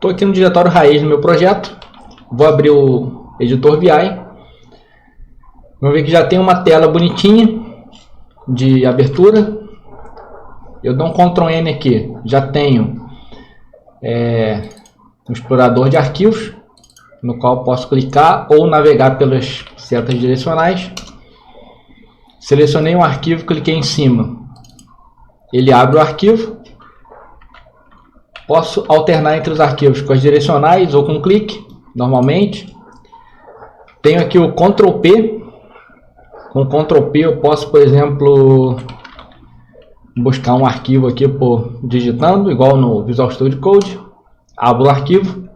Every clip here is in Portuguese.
Estou aqui no diretório raiz do meu projeto. Vou abrir o editor VI. Vamos ver que já tem uma tela bonitinha de abertura. Eu dou um Ctrl N aqui. Já tenho um explorador de arquivos, no qual posso clicar ou navegar pelas setas direcionais. Selecionei um arquivo, cliquei em cima. Ele abre o arquivo. Posso alternar entre os arquivos com as direcionais ou com clique, normalmente. Tenho aqui o Ctrl P. Com Ctrl P eu posso, por exemplo, buscar um arquivo aqui por digitando, igual no Visual Studio Code. Abro o arquivo.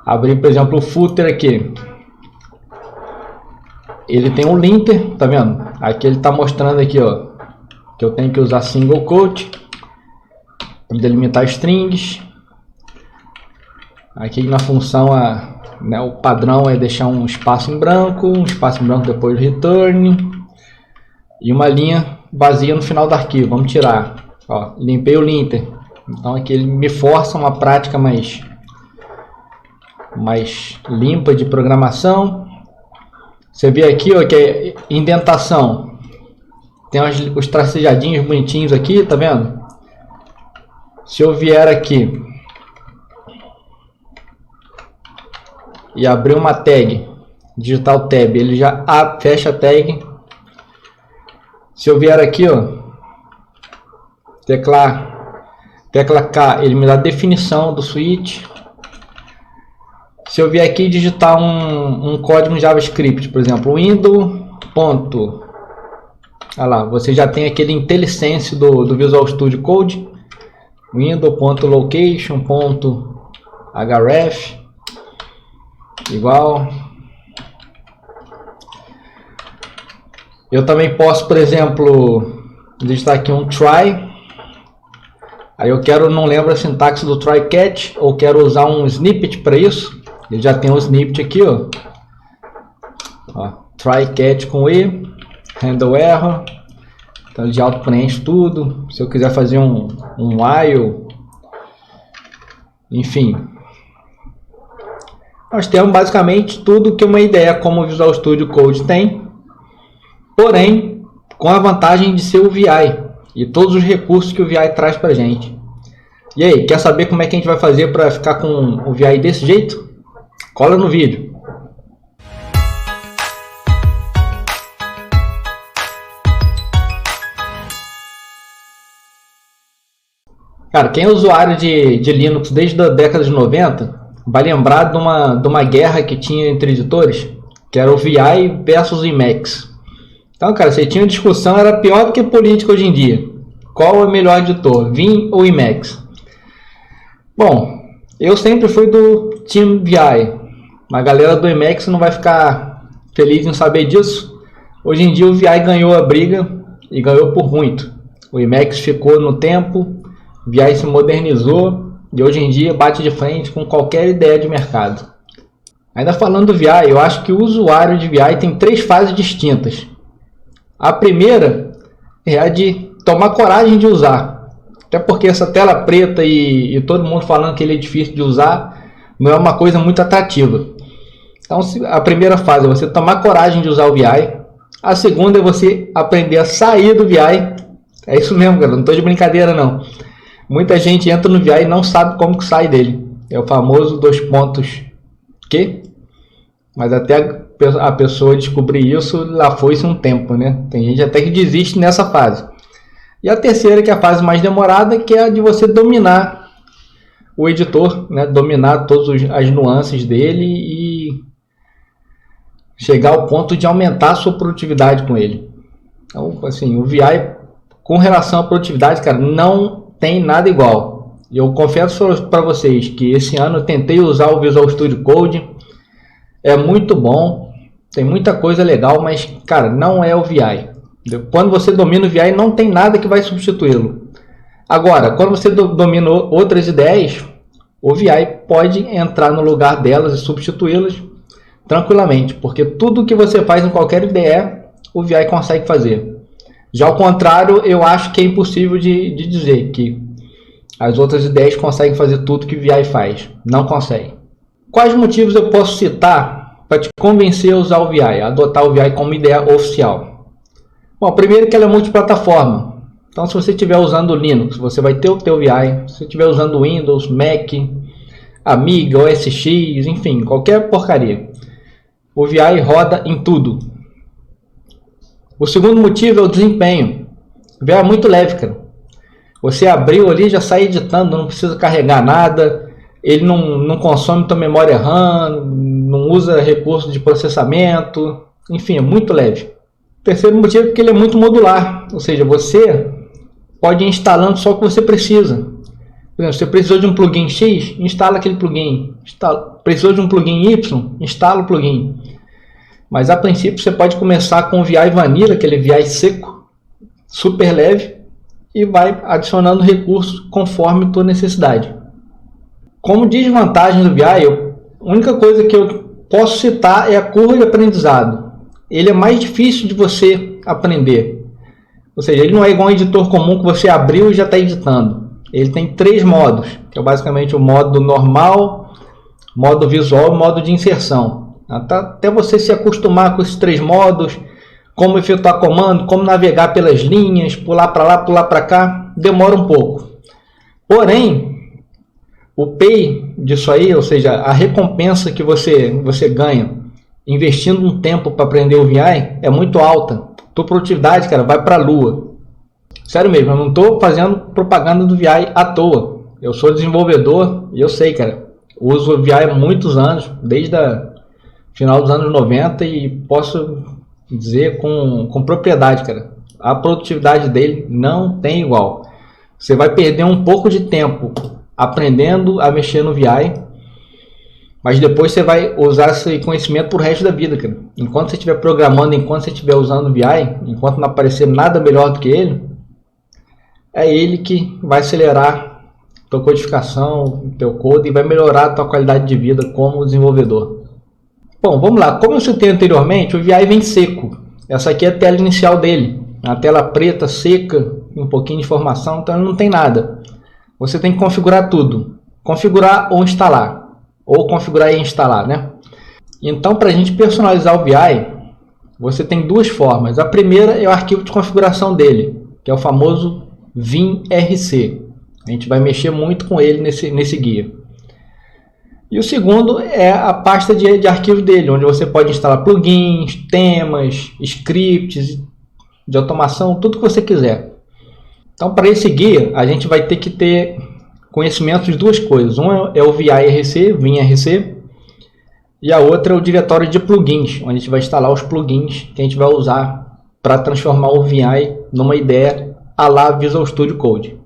Abri, por exemplo, o footer aqui. Ele tem um linter, tá vendo? Aqui ele está mostrando aqui, ó, que eu tenho que usar single quote para delimitar strings. Aqui na função o padrão é deixar um espaço em branco depois do return e uma linha vazia no final do arquivo. Vamos tirar. Ó, limpei o linter. Então aqui ele me força uma prática mais limpa de programação. Você vê aqui, ó, que é indentação. Tem os tracejadinhos bonitinhos aqui, tá vendo? Se eu vier aqui e abrir uma tag, digitar o tab, ele já fecha a tag. Se eu vier aqui, ó, tecla K, ele me dá a definição do switch. Se eu vier aqui e digitar um código em JavaScript, por exemplo, window. Olha lá, você já tem aquele IntelliSense do Visual Studio Code. Window.location.href igual. Eu também posso, por exemplo, digitar aqui um try. Aí eu não lembro a sintaxe do try catch, ou quero usar um snippet para isso. Ele já tem um snippet aqui, ó. Try catch com E, handle error. Então ele já auto-preenche tudo. Se eu quiser fazer um while, enfim. Nós temos basicamente tudo que uma ideia como o Visual Studio Code tem, porém com a vantagem de ser o VI e todos os recursos que o VI traz para a gente. E aí, quer saber como é que a gente vai fazer para ficar com o VI desse jeito? Cola no vídeo. Cara, quem é usuário de Linux desde a década de 90 vai lembrar de uma guerra que tinha entre editores, que era o VI versus o Emacs. Então, cara, você tinha uma discussão, era pior do que política hoje em dia. Qual é o melhor editor, Vim ou Emacs? Bom, eu sempre fui do Team VI. A galera do Emacs não vai ficar feliz em saber disso. Hoje em dia o VI ganhou a briga e ganhou por muito. O Emacs ficou no tempo, o VI se modernizou e hoje em dia bate de frente com qualquer ideia de mercado. Ainda falando do VI, eu acho que o usuário de VI tem 3 fases distintas. A primeira é a de tomar coragem de usar. Até porque essa tela preta e todo mundo falando que ele é difícil de usar não é uma coisa muito atrativa. Então a primeira fase é você tomar coragem de usar o VI. A segunda é você aprender a sair do VI. É isso mesmo, galera, não estou de brincadeira não. Muita gente entra no VI e não sabe como que sai dele. É o famoso 2 pontos que, mas até a pessoa descobrir isso, lá foi-se um tempo, né? Tem gente até que desiste nessa fase. E a terceira, que é a fase mais demorada, que é a de você dominar o editor, né? Dominar todas as nuances dele e chegar ao ponto de aumentar a sua produtividade com ele. Então, assim, o VI com relação à produtividade, cara, não tem nada igual. Eu confesso para vocês que esse ano eu tentei usar o Visual Studio Code. É muito bom, tem muita coisa legal, mas, cara, não é o VI. Quando você domina o VI, não tem nada que vai substituí-lo. Agora, quando você domina outras ideias, o VI pode entrar no lugar delas e substituí-las tranquilamente, porque tudo que você faz em qualquer IDE, o VI consegue fazer. Já ao contrário, eu acho que é impossível de dizer que as outras ideias conseguem fazer tudo que o VI faz. Não conseguem. Quais motivos eu posso citar para te convencer a usar o VI, a adotar o VI como ideia oficial? Bom, primeiro que ela é multiplataforma. Então, se você estiver usando o Linux, você vai ter o teu VI. Se você estiver usando Windows, Mac, Amiga, OS X, enfim, qualquer porcaria, o VI roda em tudo. O segundo motivo é o desempenho. O VI é muito leve, cara. Você abriu ali, já sai editando, não precisa carregar nada. Ele não consome tua memória RAM, não usa recurso de processamento. Enfim, é muito leve. O terceiro motivo é porque ele é muito modular. Ou seja, você pode ir instalando só o que você precisa. Por exemplo, você precisou de um plugin X, instala aquele plugin. Precisou de um plugin Y, instala o plugin. Mas a princípio você pode começar com o VI Vanilla, aquele VI seco, super leve, e vai adicionando recursos conforme a tua necessidade. Como desvantagem do VI, a única coisa que eu posso citar é a curva de aprendizado. Ele é mais difícil de você aprender. Ou seja, ele não é igual a um editor comum que você abriu e já está editando. Ele tem 3 modos, que é basicamente o modo normal, modo visual e modo de inserção. Até você se acostumar com esses 3 modos, como efetuar comando, como navegar pelas linhas, pular para lá, pular para cá, demora um pouco. Porém, o pay disso aí, ou seja, a recompensa que você ganha investindo um tempo para aprender o VI é muito alta. Tua produtividade, cara, vai para a lua. Sério mesmo, eu não estou fazendo propaganda do VI à toa. Eu sou desenvolvedor e eu sei, cara, uso o VI há muitos anos, desde o final dos anos 90, e posso dizer com propriedade, cara, a produtividade dele não tem igual. Você vai perder um pouco de tempo aprendendo a mexer no VI, mas depois você vai usar esse conhecimento pro resto da vida, cara. Enquanto você estiver programando, enquanto você estiver usando o VI, enquanto não aparecer nada melhor do que ele, é ele que vai acelerar tua codificação, teu code, e vai melhorar a tua qualidade de vida como desenvolvedor. Bom, vamos lá. Como eu citei anteriormente, o VI vem seco. Essa aqui é a tela inicial dele. A tela preta, seca, um pouquinho de informação, então não tem nada. Você tem que configurar tudo. Configurar ou instalar. Ou configurar e instalar, né? Então, para a gente personalizar o VI, você tem 2 formas. A primeira é o arquivo de configuração dele, que é o famoso vim.rc. A gente vai mexer muito com ele nesse guia. E o segundo é a pasta de arquivos dele, onde você pode instalar plugins, temas, scripts de automação, tudo que você quiser. Então, para esse guia, a gente vai ter que ter conhecimento de 2 coisas. Um é o vim.rc, e a outra é o diretório de plugins, onde a gente vai instalar os plugins que a gente vai usar para transformar o VI numa ideia à la Visual Studio Code.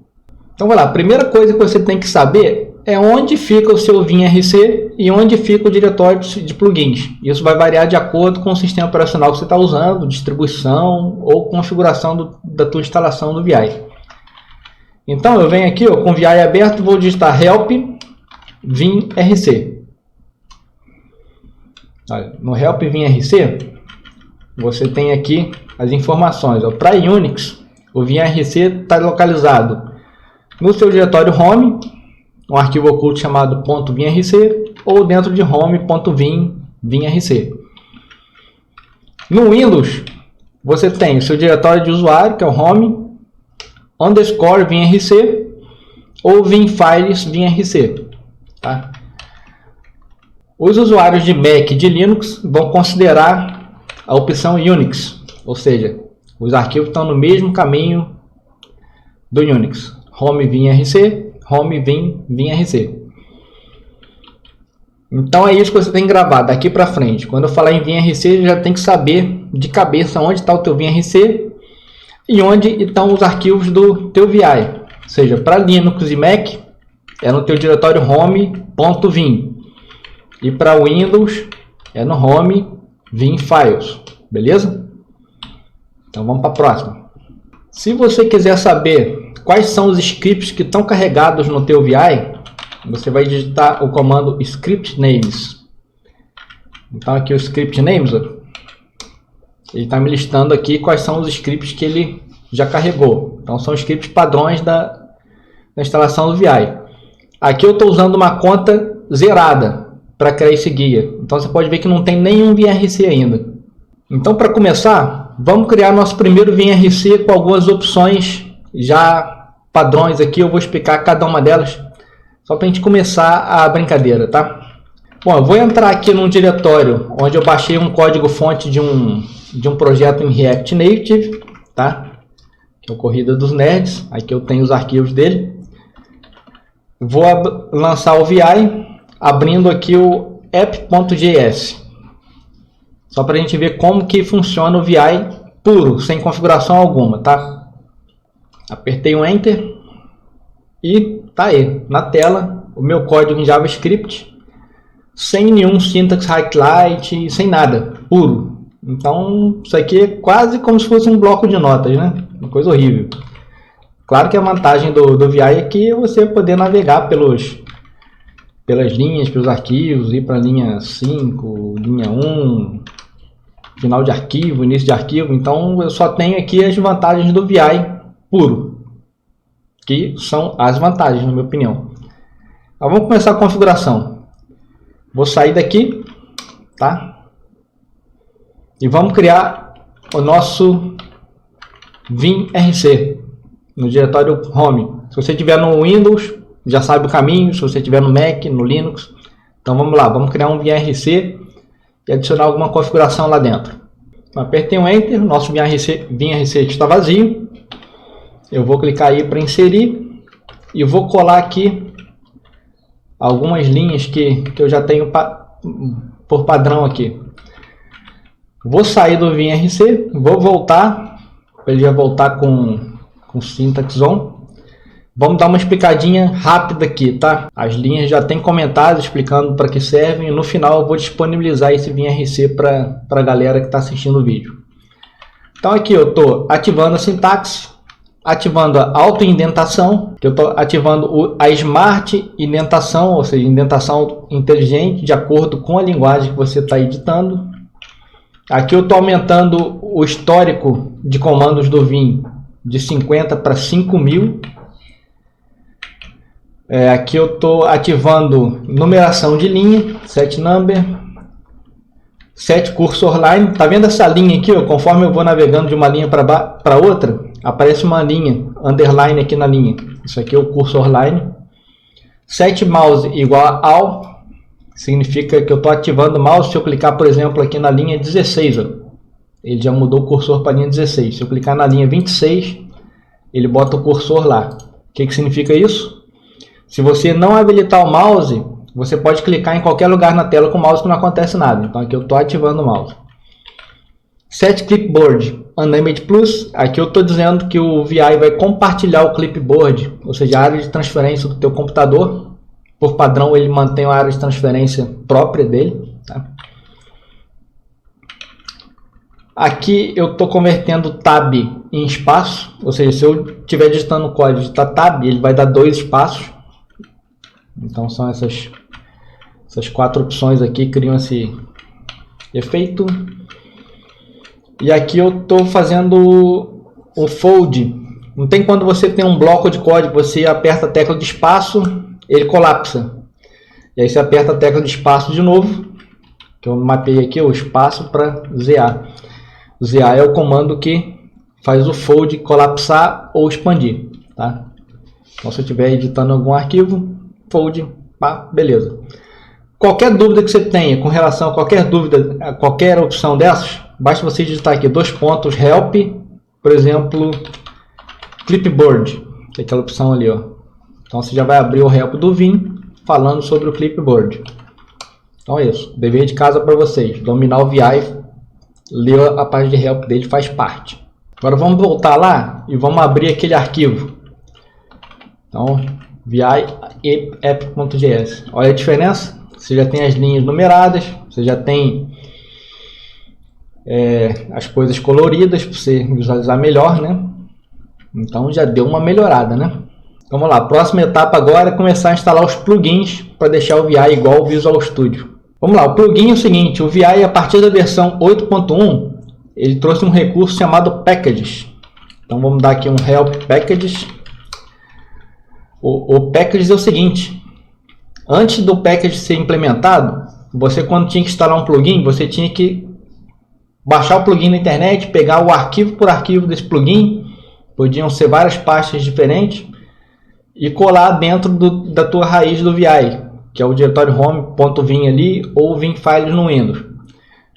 Então, vai lá. A primeira coisa que você tem que saber é onde fica o seu vim.rc e onde fica o diretório de plugins. Isso vai variar de acordo com o sistema operacional que você está usando, distribuição ou configuração da tua instalação do VI. Então eu venho aqui com o VI aberto, vou digitar help vim.rc. No help vim.rc você tem aqui as informações. Para Unix, o vim.rc está localizado no seu diretório home, um arquivo oculto chamado .vim.rc, ou dentro de home.vim.rc. No Windows, você tem o seu diretório de usuário, que é o home, underscore vim.rc, ou vim.files vim.rc. Tá? Os usuários de Mac e de Linux vão considerar a opção Unix, ou seja, os arquivos estão no mesmo caminho do Unix. Home vim.rc, home vim.rc. Então é isso que você tem que gravar daqui para frente. Quando eu falar em vim.rc, já tem que saber de cabeça onde está o teu vim.rc e onde estão os arquivos do teu VI. Ou seja, para Linux e Mac é no teu diretório home.vim, e para Windows é no home vim.files. Beleza? Então vamos para a próxima. Se você quiser saber quais são os scripts que estão carregados no teu VI, você vai digitar o comando script names. Então aqui o script names, ele está me listando aqui quais são os scripts que ele já carregou. Então são scripts padrões da instalação do VI. Aqui eu estou usando uma conta zerada para criar esse guia. Então você pode ver que não tem nenhum VRC ainda. Então, para começar, vamos criar nosso primeiro VRC com algumas opções já padrões aqui. Eu vou explicar cada uma delas só para a gente começar a brincadeira, tá? Bom, eu vou entrar aqui num diretório onde eu baixei um código fonte de um projeto em React Native, tá? Que é o Corrida dos Nerds. Aqui eu tenho os arquivos dele. Vou lançar o VI abrindo aqui o app.js. Só para a gente ver como que funciona o VI puro, sem configuração alguma, tá? Apertei o Enter e tá aí, na tela, o meu código em JavaScript, sem nenhum syntax highlight, sem nada, puro. Então, isso aqui é quase como se fosse um bloco de notas, né? Uma coisa horrível. Claro que a vantagem do VI aqui é você poder navegar pelas linhas, pelos arquivos, ir para a linha 5, linha 1, final de arquivo, início de arquivo. Então eu só tenho aqui as vantagens do VI puro, que são as vantagens, na minha opinião. Então, vamos começar a configuração. Vou sair daqui, tá? E vamos criar o nosso VimRC no diretório Home. Se você tiver no Windows, já sabe o caminho. Se você tiver no Mac, no Linux, então vamos lá, vamos criar um VimRC e adicionar alguma configuração lá dentro. Apertei o Enter, nosso VimRC está vazio. Eu vou clicar aí para inserir e vou colar aqui algumas linhas que eu já tenho por padrão aqui. Vou sair do VimRC, vou voltar, ele já voltar com syntax on. Vamos dar uma explicadinha rápida aqui, tá? As linhas já tem comentários explicando para que servem. No final eu vou disponibilizar esse VimRC para a galera que está assistindo o vídeo. Então aqui eu estou ativando a sintaxe, ativando a auto-indentação, que eu estou ativando a Smart Indentação, ou seja, indentação inteligente de acordo com a linguagem que você está editando. Aqui eu estou aumentando o histórico de comandos do Vim de 50 para 5.000. Aqui eu estou ativando numeração de linha, set number, set cursor line. Tá vendo essa linha aqui? Ó, conforme eu vou navegando de uma linha para outra, aparece uma linha, underline aqui na linha. Isso aqui é o cursor line. Set mouse igual a all, significa que eu estou ativando o mouse. Se eu clicar, por exemplo, aqui na linha 16, ó, ele já mudou o cursor para a linha 16. Se eu clicar na linha 26, ele bota o cursor lá. O que significa isso? Se você não habilitar o mouse, você pode clicar em qualquer lugar na tela com o mouse que não acontece nada. Então aqui eu estou ativando o mouse. Set Clipboard Unnamed Plus. Aqui eu estou dizendo que o VI vai compartilhar o clipboard, ou seja, a área de transferência do teu computador. Por padrão ele mantém a área de transferência própria dele, tá? Aqui eu estou convertendo tab em espaço, ou seja, se eu estiver digitando o código de tab, ele vai dar 2 espaços. Então são essas 4 opções aqui que criam esse efeito. E aqui eu estou fazendo o fold. Não tem quando você tem um bloco de código, você aperta a tecla de espaço, ele colapsa. E aí você aperta a tecla de espaço de novo, que eu mapei aqui o espaço para ZA. O ZA é o comando que faz o fold colapsar ou expandir, tá? Então se eu estiver editando algum arquivo, fold, pá, beleza. Qualquer dúvida que você tenha com relação a qualquer dúvida, a qualquer opção dessas, basta você digitar aqui help, por exemplo, clipboard, que é aquela opção ali, ó. Então você já vai abrir o help do Vim falando sobre o clipboard. Então é isso, dever de casa para vocês, dominar o VI, ler a página de help dele faz parte. Agora vamos voltar lá e vamos abrir aquele arquivo. Então, VI app.js. Olha a diferença. Você já tem as linhas numeradas. Você já tem as coisas coloridas para você visualizar melhor, né? Então já deu uma melhorada, né? Vamos lá. Próxima etapa agora é começar a instalar os plugins para deixar o VI igual ao Visual Studio. Vamos lá. O plugin é o seguinte. O VI, a partir da versão 8.1, ele trouxe um recurso chamado Packages. Então vamos dar aqui um help packages. O packages é o seguinte: antes do package ser implementado, você, quando tinha que instalar um plugin, você tinha que baixar o plugin na internet, pegar o arquivo por arquivo desse plugin, podiam ser várias pastas diferentes, e colar dentro da tua raiz do VI, que é o diretório home.vim ali, ou vim files no Windows.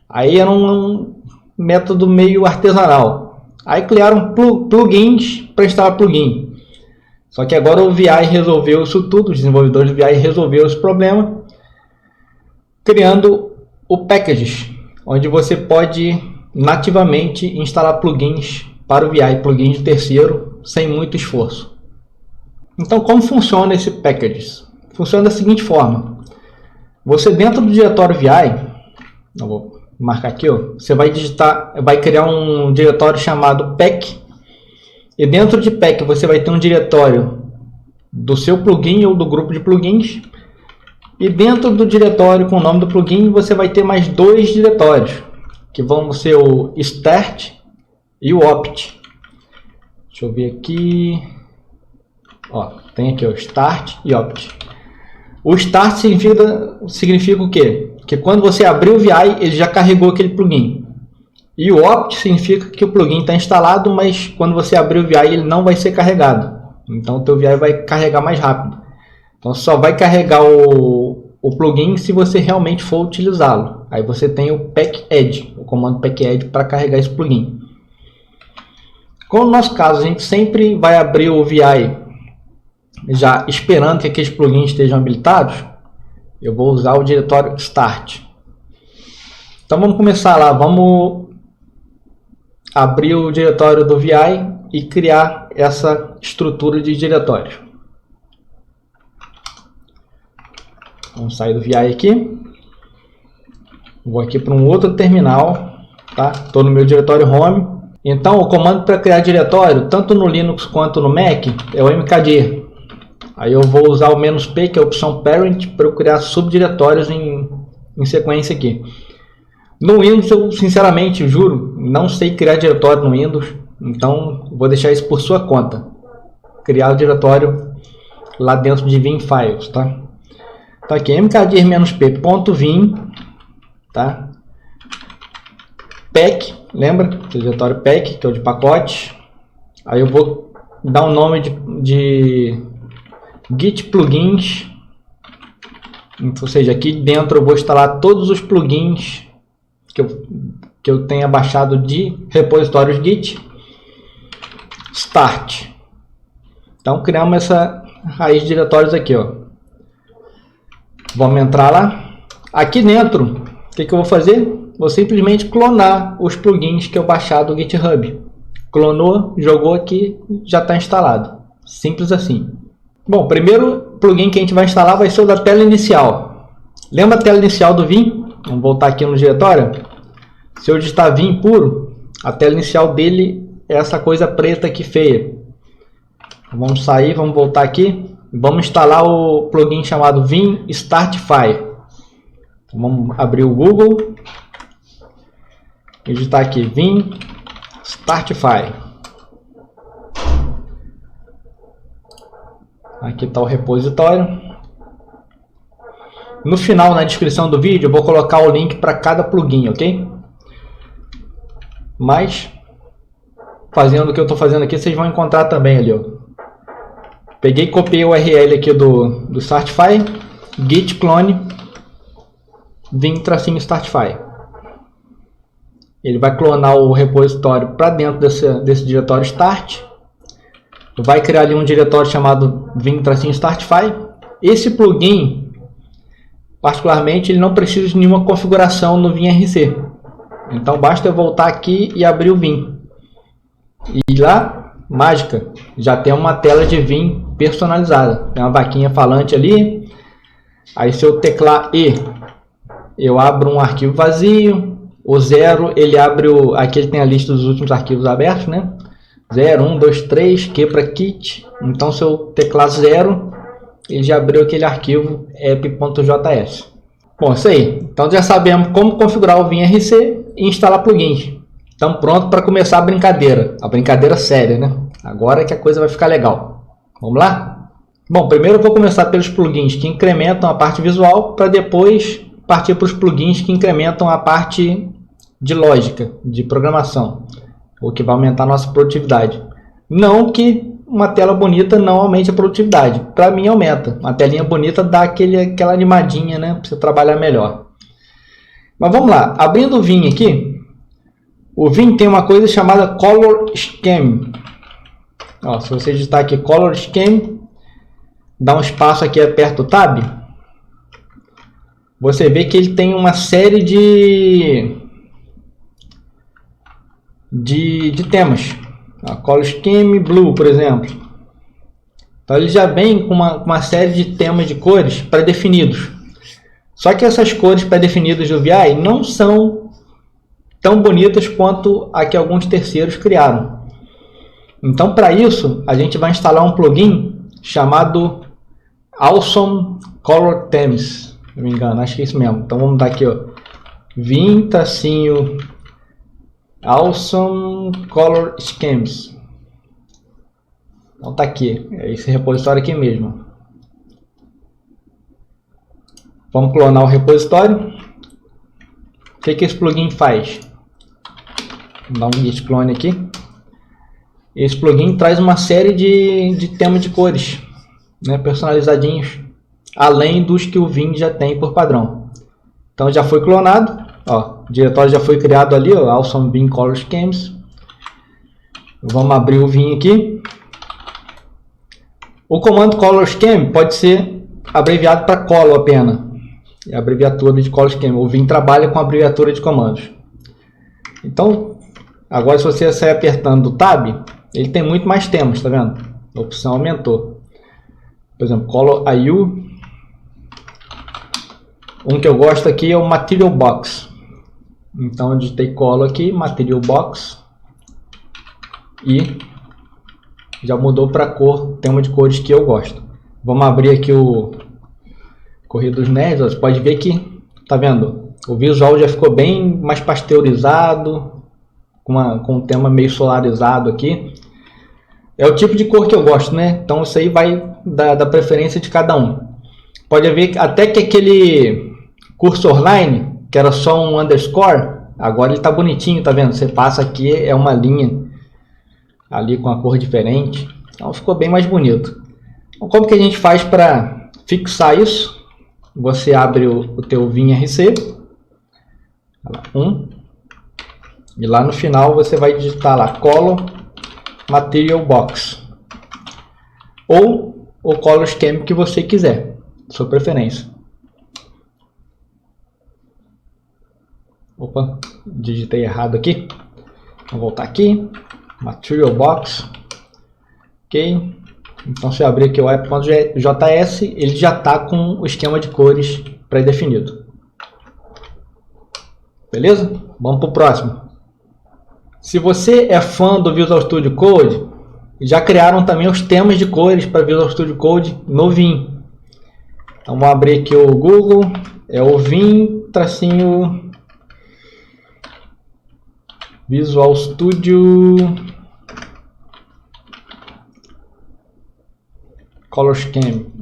Aí era um método meio artesanal. Aí criaram plugins para instalar plugin. Só que agora o VI resolveu isso tudo, os desenvolvedores do VI resolveram esse problema, criando o Packages, onde você pode nativamente instalar plugins para o VI, plugins de terceiro, sem muito esforço. Então, como funciona esse Packages? Funciona da seguinte forma: você, dentro do diretório VI, eu vou marcar aqui, ó, você vai criar um diretório chamado pack, e dentro de pack você vai ter um diretório do seu plugin ou do grupo de plugins, e dentro do diretório com o nome do plugin você vai ter mais dois diretórios, que vão ser o start e o opt. Deixa eu ver aqui, ó, tem aqui o start e opt. O start significa o quê? Que quando você abrir o VI, ele já carregou aquele plugin. E o opt significa que o plugin está instalado, mas quando você abrir o VI, ele não vai ser carregado. Então o teu VI vai carregar mais rápido. Então só vai carregar o plugin se você realmente for utilizá-lo. Aí você tem o pack-add, o comando pack-add para carregar esse plugin. Como no nosso caso, a gente sempre vai abrir o VI já esperando que aqueles plugins estejam habilitados, eu vou usar o diretório start. Então vamos começar lá, vamos abrir o diretório do VI e criar essa estrutura de diretório. Vamos sair do VI aqui, vou aqui para um outro terminal, tá? Estou no meu diretório home. Então o comando para criar diretório, tanto no Linux quanto no Mac, é o mkdir. Aí eu vou usar o "-p", que é a opção parent, para eu criar subdiretórios em sequência aqui. No Windows, eu sinceramente, juro, não sei criar diretório no Windows, então vou deixar isso por sua conta. Criar o diretório lá dentro de Vim Files, tá? Então aqui, mkdir-p.vim, tá? Pack, lembra? O diretório pack, que é o de pacote. Aí eu vou dar um nome de Git plugins, ou seja, aqui dentro eu vou instalar todos os plugins que eu tenha baixado de repositórios Git. Start. Então criamos essa raiz de diretórios aqui, ó. Vamos entrar lá. Aqui dentro, o que eu vou fazer? Vou simplesmente clonar os plugins que eu baixar do GitHub. Clonou, jogou aqui, já está instalado. Simples assim. Bom, o primeiro plugin que a gente vai instalar vai ser o da tela inicial. Lembra a tela inicial do Vim? Vamos voltar aqui no diretório. Se eu digitar Vim puro, a tela inicial dele é essa coisa preta aqui feia. Vamos sair, vamos voltar aqui. Vamos instalar o plugin chamado Vim Startify. Então, vamos abrir o Google e digitar aqui Vim Startify. Aqui está o repositório. No final, na descrição do vídeo, eu vou colocar o link para cada plugin, ok? Mas, fazendo o que eu estou fazendo aqui, vocês vão encontrar também ali, ó. Peguei e copiei o URL aqui do Startify, git clone, vim-startify. Ele vai clonar o repositório para dentro desse diretório start. Vai criar ali um diretório chamado vim-startify. Esse plugin, particularmente, ele não precisa de nenhuma configuração no VimRC. Então basta eu voltar aqui e abrir o Vim. E lá, mágica, já tem uma tela de Vim personalizada. Tem uma vaquinha falante ali. Aí se eu teclar E, eu abro um arquivo vazio. O 0, ele abre aqui ele tem a lista dos últimos arquivos abertos, né? 0, 1, 2, 3, Q para kit. Então se eu teclar 0, ele já abriu aquele arquivo app.js. Bom, isso aí. Então já sabemos como configurar o VimRC e instalar plugins. Estamos prontos para começar a brincadeira séria, né? Agora é que a coisa vai ficar legal. Vamos lá? Bom, primeiro eu vou começar pelos plugins que incrementam a parte visual, para depois partir para os plugins que incrementam a parte de lógica, de programação, o que vai aumentar a nossa produtividade. Não que uma tela bonita não aumente a produtividade. Para mim aumenta. Uma telinha bonita dá aquela animadinha, né? Para você trabalhar melhor. Mas vamos lá. Abrindo o Vim aqui. O Vim tem uma coisa chamada Color Scheme. Ó, se você digitar aqui Color Scheme, dá um espaço aqui, aperta o Tab. Você vê que ele tem uma série de temas. A Color Scheme Blue, por exemplo. Então ele já vem com uma série de temas de cores pré-definidos. Só que essas cores pré-definidas do VI não são tão bonitas quanto a que alguns terceiros criaram. Então, para isso, a gente vai instalar um plugin chamado Awesome Color Themes. Se não me engano, acho que é isso mesmo. Então vamos dar aqui, ó, Vim tracinho Awesome Color Schemes. Então tá aqui, é esse repositório aqui mesmo. Vamos clonar o repositório. O que esse plugin faz? Vou dar um git clone aqui. Esse plugin traz uma série de temas de cores, né, personalizadinhos, além dos que o Vim já tem por padrão. Então já foi clonado. Ó, o diretório já foi criado ali, ó, Awesome Vim Color Schemes. Vamos abrir o Vim aqui. O comando Color Scheme pode ser abreviado para Color apenas. É a abreviatura de Color Scheme. O Vim trabalha com abreviatura de comandos. Então, agora se você sair apertando o Tab, ele tem muito mais temas, tá vendo? A opção aumentou. Por exemplo, Color IU. Um que eu gosto aqui é o Material Box. Então eu digitei Color aqui, Material Box, e já mudou para cor, tema de cores que eu gosto. Vamos abrir aqui o Corrida dos Nerds. Você pode ver que, tá vendo? O visual já ficou bem mais pasteurizado, com um tema meio solarizado aqui. É o tipo de cor que eu gosto, né? Então isso aí vai da preferência de cada um. Pode ver até que aquele cursor line, que era só um underscore, agora ele tá bonitinho, tá vendo? Você passa aqui, é uma linha ali com a cor diferente. Então ficou bem mais bonito. Então, como que a gente faz para fixar isso? Você abre o teu Vim RC, e lá no final você vai digitar lá Color Material Box, ou o Color Scheme que você quiser, sua preferência. Opa, digitei errado aqui. Vou voltar aqui, Material Box, ok. Então se eu abrir aqui o app.js, ele já está com o esquema de cores pré-definido. Beleza? Vamos para o próximo. Se você é fã do Visual Studio Code, já criaram também os temas de cores para Visual Studio Code no Vim. Então vou abrir aqui o Google, é o Vim tracinho Visual Studio Color Scheme.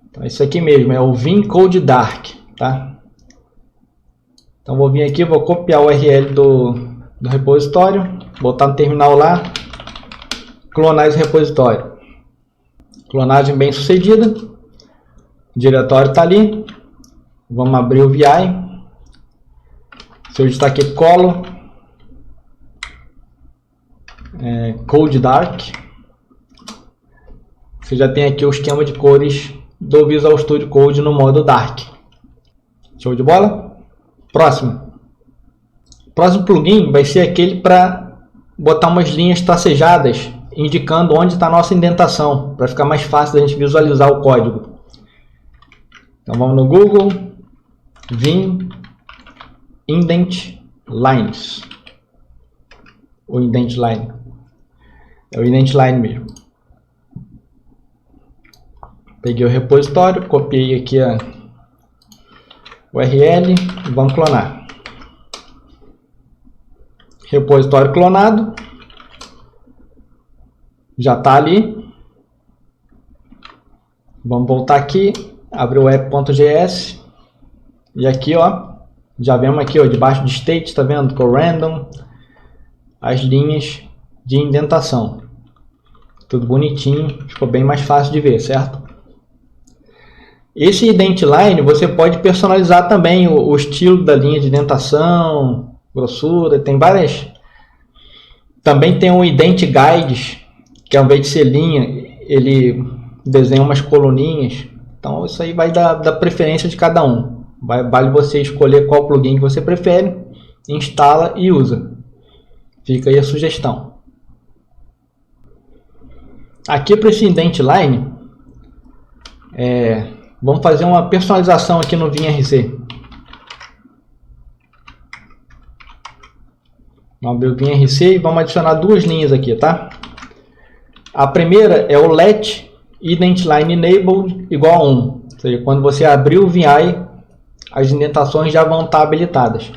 Então, isso aqui mesmo, é o Vim Code Dark, tá? Então vou vir aqui, vou copiar o URL do repositório, botar no terminal lá, clonar esse repositório. Clonagem bem sucedida. O diretório está ali. Vamos abrir o VI. Se eu digitar aqui Color Code Dark, você já tem aqui o esquema de cores do Visual Studio Code no modo Dark. Show de bola? Próximo plugin vai ser aquele para botar umas linhas tracejadas indicando onde está a nossa indentação, para ficar mais fácil da gente visualizar o código. Então vamos no Google, Vim Indent Lines. O Indent Line. É o Indent Line mesmo. Peguei o repositório, copiei aqui a URL e vamos clonar. repositório clonado. Já está ali. Vamos voltar aqui, abrir o app.js. E aqui, ó, já vemos aqui, ó, debaixo de state, tá vendo? Com random, as linhas de indentação. Tudo bonitinho, ficou bem mais fácil de ver, certo? Esse indentline você pode personalizar também o estilo da linha de indentação, grossura, tem várias. Também tem o indent guides, que ao invés de ser linha, ele desenha umas coluninhas. Então isso aí vai da preferência de cada um. Vale você escolher qual plugin que você prefere, instala e usa. Fica aí a sugestão. Aqui para esse indentline, vamos fazer uma personalização aqui no VimRC. Vamos abrir o VimRC e vamos adicionar duas linhas aqui, tá? A primeira é o let indentline enabled igual a 1. Ou seja, quando você abrir o VI, as indentações já vão estar habilitadas.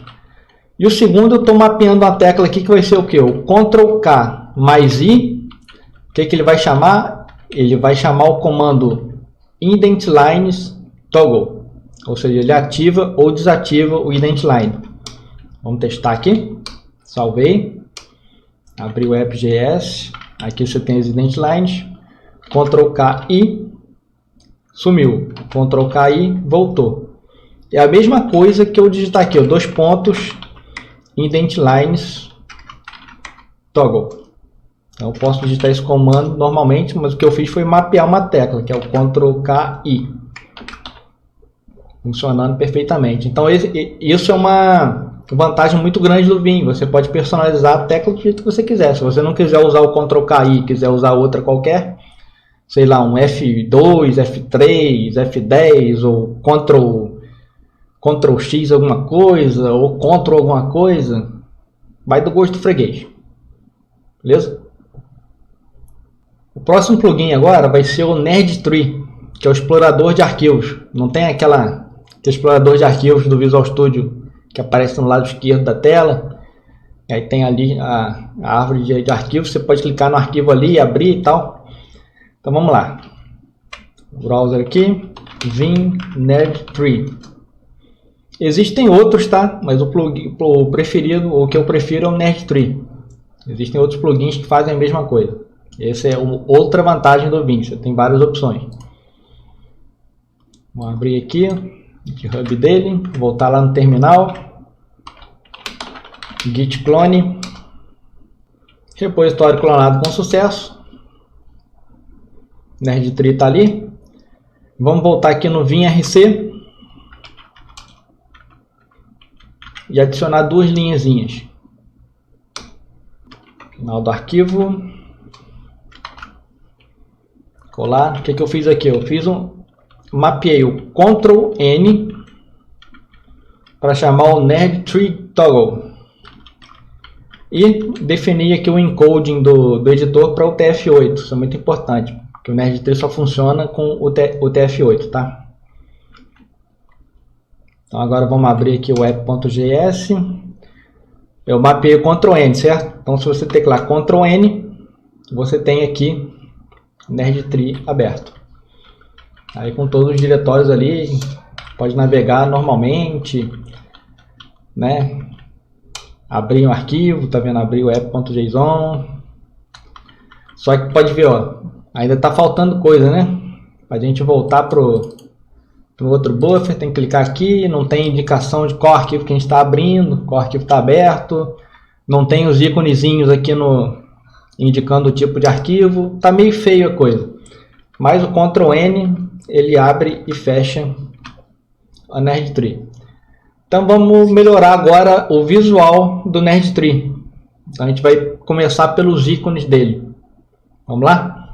E o segundo, eu estou mapeando uma tecla aqui que vai ser o que? O Ctrl K mais I. O que ele vai chamar? Ele vai chamar o comando indentlines toggle. Ou seja, ele ativa ou desativa o indentline. Vamos testar aqui. Salvei. Abri o app.js. Aqui você tem as indentlines. Ctrl K I. Sumiu. Ctrl K I. Voltou. É a mesma coisa que eu digitar aqui, ó, 2 pontos, indentlines toggle. Então, eu posso digitar esse comando normalmente, mas o que eu fiz foi mapear uma tecla, que é o Ctrl K I. Funcionando perfeitamente. Então, isso é uma vantagem muito grande do Vim. Você pode personalizar a tecla do jeito que você quiser. Se você não quiser usar o Ctrl K I, quiser usar outra qualquer, sei lá, um F2, F3, F10 ou Ctrl X alguma coisa, ou Ctrl alguma coisa, vai do gosto do freguês. Beleza? O próximo plugin agora vai ser o Nerdtree, que é o explorador de arquivos. Não tem aquele explorador de arquivos do Visual Studio que aparece no lado esquerdo da tela. E aí tem ali a árvore de arquivos, você pode clicar no arquivo ali e abrir e tal. Então vamos lá. Browser aqui, Vim Nerdtree. Existem outros, tá? Mas o preferido, o que eu prefiro é o Nerdtree. Existem outros plugins que fazem a mesma coisa. Essa é outra vantagem do Vim, você tem várias opções. Vou abrir aqui o GitHub dele, voltar lá no terminal. Git clone. Repositório clonado com sucesso. Nerdtree está ali. Vamos voltar aqui no VimRC. E adicionar duas linhazinhas. Final do arquivo. Colar. O que eu fiz aqui? Eu fiz mapeei o Ctrl N para chamar o Nerdtree Toggle. E defini aqui o encoding do editor para o TF8. Isso é muito importante, porque o Nerdtree só funciona com o TF8, tá? Então agora vamos abrir aqui o app.js. Eu mapeei o Ctrl N, certo? Então se você teclar Ctrl N, você tem aqui o Nerdtree aberto. Aí com todos os diretórios ali, pode navegar normalmente, né? Abrir um arquivo, tá vendo? Abrir o app.json. Só que pode ver, ó, ainda tá faltando coisa, né? Pra gente voltar pro outro buffer, tem que clicar aqui, não tem indicação de qual arquivo que a gente está abrindo, qual arquivo está aberto, não tem os íconezinhos aqui indicando o tipo de arquivo, tá meio feio a coisa. Mas o Ctrl N, ele abre e fecha a Nerdtree. Então vamos melhorar agora o visual do Nerdtree. Então a gente vai começar pelos ícones dele. Vamos lá?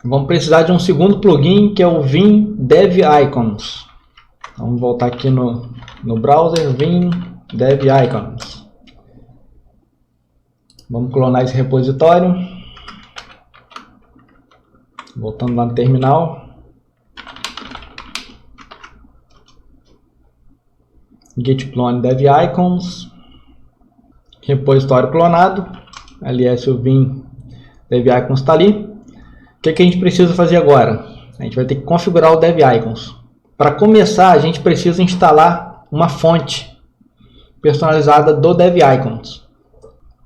Vamos precisar de um segundo plugin, que é o Vim Dev Icons. Vamos voltar aqui no browser, Vim Dev Icons. Vamos clonar esse repositório. Voltando lá no terminal. Git clone Dev Icons. repositório clonado, aliás o Vim DevIcons está ali. O que a gente precisa fazer agora? A gente vai ter que configurar o DevIcons. Para começar, a gente precisa instalar uma fonte personalizada do DevIcons.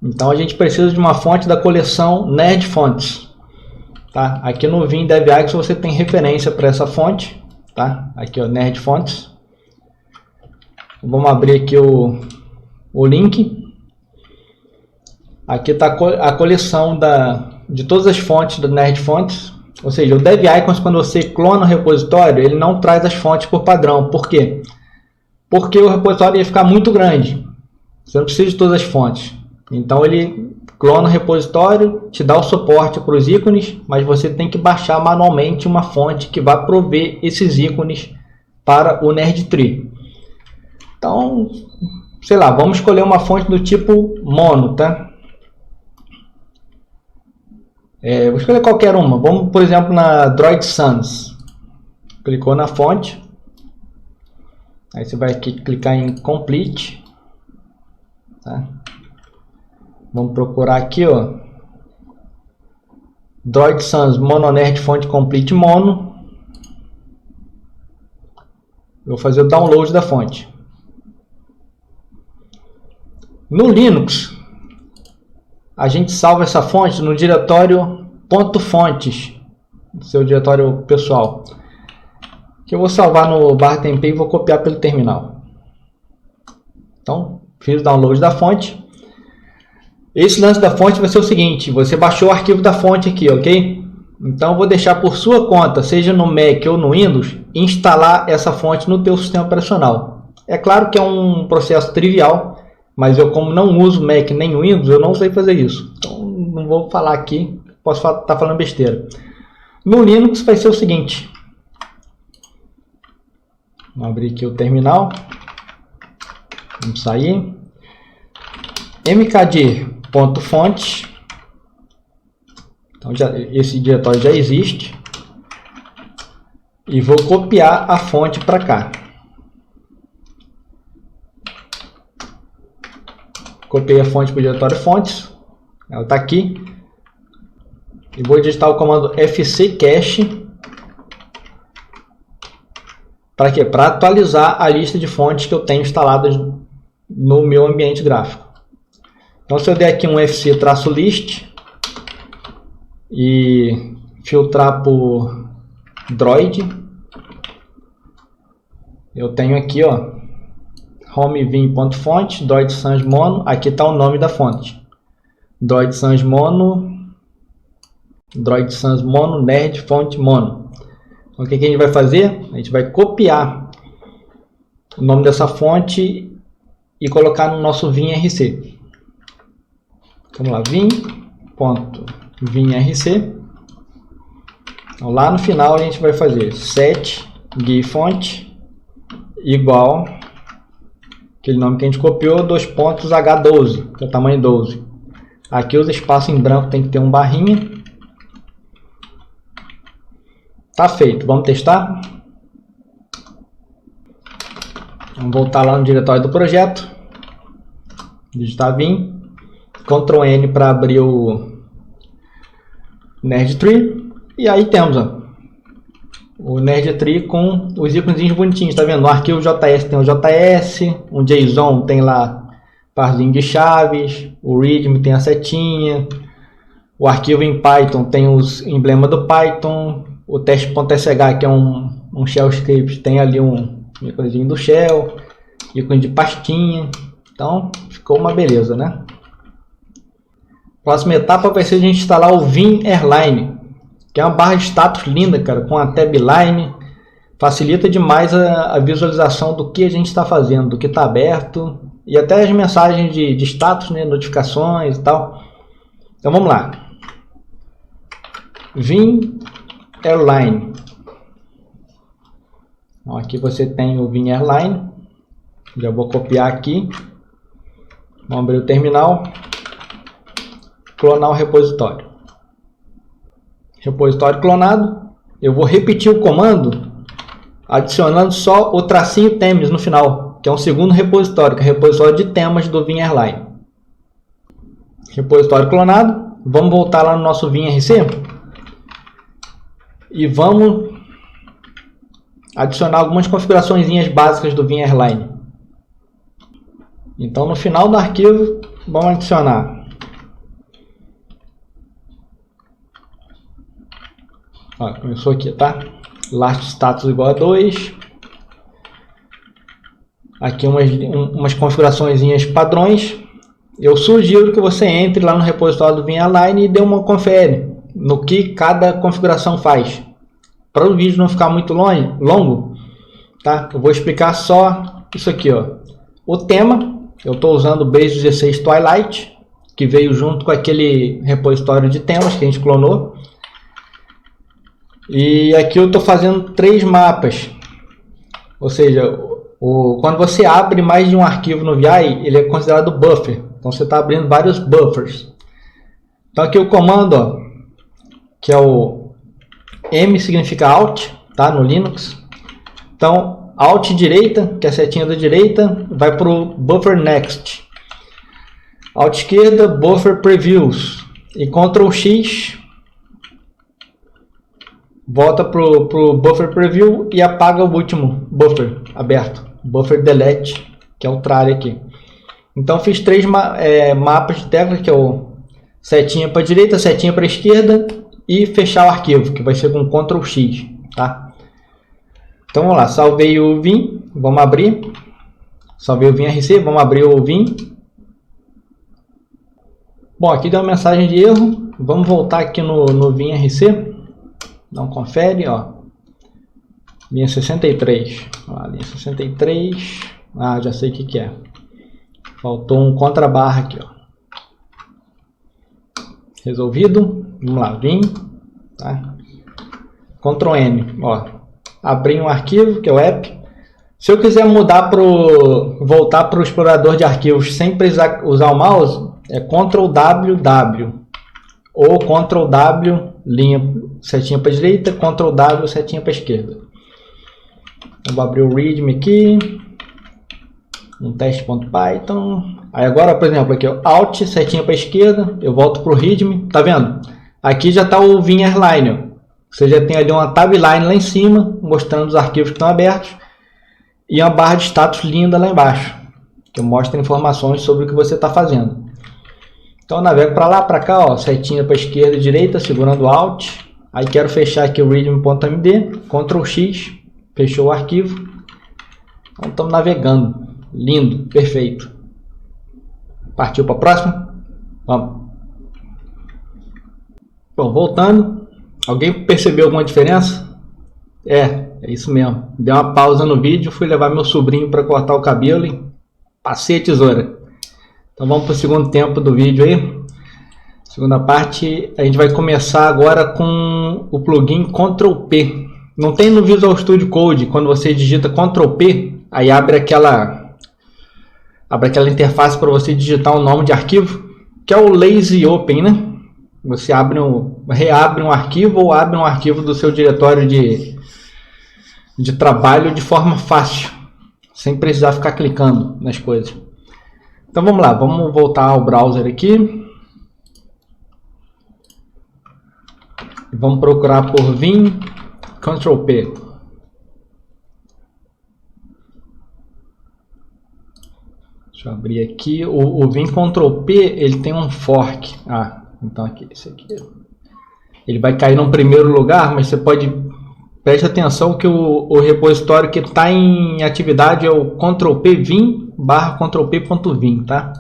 Então a gente precisa de uma fonte da coleção Nerd Fonts. Tá? Aqui no Vim DevIcons você tem referência para essa fonte. Tá? Aqui ó, Nerd Fonts. Vamos abrir aqui o link. Aqui está a coleção de todas as fontes do Nerd Fonts. Ou seja, o DevIcons, quando você clona o repositório, ele não traz as fontes por padrão. Por quê? Porque o repositório ia ficar muito grande. Você não precisa de todas as fontes. Então ele clona o repositório, te dá o suporte para os ícones, mas você tem que baixar manualmente uma fonte que vai prover esses ícones para o NerdTree. Então, sei lá, vamos escolher uma fonte do tipo mono, tá? Vou escolher qualquer uma. Vamos, por exemplo, na Droid Sans. Clicou na fonte. Aí você vai aqui clicar em Complete. Tá? Vamos procurar aqui, ó. Droid Sans Mononerd Fonte Complete Mono. Vou fazer o download da fonte. No Linux, a gente salva essa fonte no diretório .fontes, seu diretório pessoal, que eu vou salvar no bartemp e vou copiar pelo terminal. Então, fiz o download da fonte. Esse lance da fonte vai ser o seguinte: você baixou o arquivo da fonte aqui, ok? Então, eu vou deixar por sua conta, seja no Mac ou no Windows, instalar essa fonte no teu sistema operacional. É claro que é um processo trivial, mas eu, como não uso Mac nem Windows, eu não sei fazer isso. Então, não vou falar aqui, posso estar falando besteira. No Linux vai ser o seguinte. Vamos abrir aqui o terminal. Vamos sair. mkdir.fontes. Então, esse diretório já existe. E vou copiar a fonte para cá. Copiei a fonte para o diretório fontes. Ela está aqui. E vou digitar o comando fccache. Para quê? Para atualizar a lista de fontes que eu tenho instaladas no meu ambiente gráfico. Então, se eu der aqui um fc-list e filtrar por Droid, eu tenho aqui, ó, homevim.fonte, Droid Sans Mono. Aqui está o nome da fonte. Droid Sans Mono, Droid Sans Mono, Nerd Fonte Mono. Então, o que a gente vai fazer? A gente vai copiar o nome dessa fonte e colocar no nosso vim.rc. Vamos lá, vim.vim.rc. Então, lá no final a gente vai fazer set gfonte igual aquele nome que a gente copiou, H12, que é o tamanho 12. Aqui os espaços em branco tem que ter um barrinha. Tá feito, vamos testar. Vamos voltar lá no diretório do projeto. Digitar vim. Ctrl N para abrir o NerdTree. E aí temos, ó, o NerdTree com os ícones bonitinhos, tá vendo? No arquivo JS tem o JS, um JSON tem lá parzinho de chaves, o README tem a setinha, o arquivo em Python tem os emblemas do Python, o teste.sh, que é um shell script, tem ali um íconezinho do shell, ícone de pastinha. Então ficou uma beleza, né? Próxima etapa vai ser a gente instalar o Vim Airline, que é uma barra de status linda, cara, com a tab line. Facilita demais a visualização do que a gente está fazendo, do que está aberto, e até as mensagens de status, né, notificações e tal. Então vamos lá. Vim Airline. Então, aqui você tem o Vim Airline. Já vou copiar aqui. Vamos abrir o terminal. Clonar o repositório. Repositório clonado. Eu vou repetir o comando adicionando só o tracinho temas no final, que é um segundo repositório, que é o repositório de temas do Vim Airline. repositório clonado. Vamos voltar lá no nosso WinRC e vamos adicionar algumas configurações básicas do WinRLine. Então, no final do arquivo, vamos adicionar começou aqui, tá? Last status igual a 2. Aqui umas configurações padrões. Eu sugiro que você entre lá no repositório do WinRLine e dê uma confere no que cada configuração faz. Para o vídeo não ficar muito longo, tá? Eu vou explicar só isso aqui, ó. O tema, eu estou usando o Base 16 Twilight, que veio junto com aquele repositório de temas que a gente clonou. E aqui eu estou fazendo 3 mapas, ou seja, quando você abre mais de um arquivo no VI, ele é considerado buffer. Então você está abrindo vários buffers. Então aqui o comando, ó, que é o M significa Alt, tá, no Linux. Então Alt direita, que é a setinha da direita, vai para o Buffer Next. Alt esquerda, Buffer Previews. E Ctrl X volta para o Buffer Preview e apaga o último buffer aberto. Buffer Delete, que é o try aqui. Então fiz 3 mapas de tecla, que é o setinha para a direita, setinha para a esquerda e fechar o arquivo, que vai ser com Ctrl X, tá? Então vamos lá, salvei o Vim, vamos abrir. Salvei o WinRC, vamos abrir o Vim. Bom, aqui deu uma mensagem de erro. Vamos voltar aqui no WinRC. Dá um confere, ó. Linha 63. Ó, linha 63. Ah, já sei o que é. Faltou um contrabarra aqui, ó. Resolvido. Vamos lá, Vim. Tá? Ctrl N, ó. Abrir um arquivo, que é o app. Se eu quiser voltar para o explorador de arquivos sem precisar usar o mouse, é Ctrl W ou Ctrl W, linha setinha para a direita, Ctrl W, setinha para a esquerda. Eu vou abrir o readme aqui, um teste.python. Aí agora, por exemplo, aqui ó, Alt, setinha para a esquerda, eu volto para o readme, tá vendo? Aqui já está o WinRLine, você já tem ali uma tabline lá em cima, mostrando os arquivos que estão abertos, e uma barra de status linda lá embaixo, que mostra informações sobre o que você está fazendo. Então eu navego para lá, para cá, ó, setinha para a esquerda e direita, segurando Alt. Aí quero fechar aqui o readme.md, Ctrl X, fechou o arquivo. Então estamos navegando, lindo, perfeito. Partiu para a próxima? Vamos. Bom, voltando, alguém percebeu alguma diferença? É isso mesmo. Dei uma pausa no vídeo, fui levar meu sobrinho para cortar o cabelo e passei a tesoura. Então vamos para o segundo tempo do vídeo aí. Segunda parte, a gente vai começar agora com o plugin Ctrl P. Não tem no Visual Studio Code, quando você digita Ctrl P, aí abre aquela interface para você digitar um nome de arquivo, que é o Lazy Open, né? Você reabre um arquivo ou abre um arquivo do seu diretório de trabalho de forma fácil, sem precisar ficar clicando nas coisas. Então vamos lá, vamos voltar ao browser aqui. Vamos procurar por Vim Ctrl P. Deixa eu abrir aqui. O Vim Ctrl P, ele tem um fork. Ah, então aqui, esse aqui. Ele vai cair no primeiro lugar, mas você pode... Preste atenção que o repositório que está em atividade é o Ctrl P Vim /Ctrl P.Vim, tá?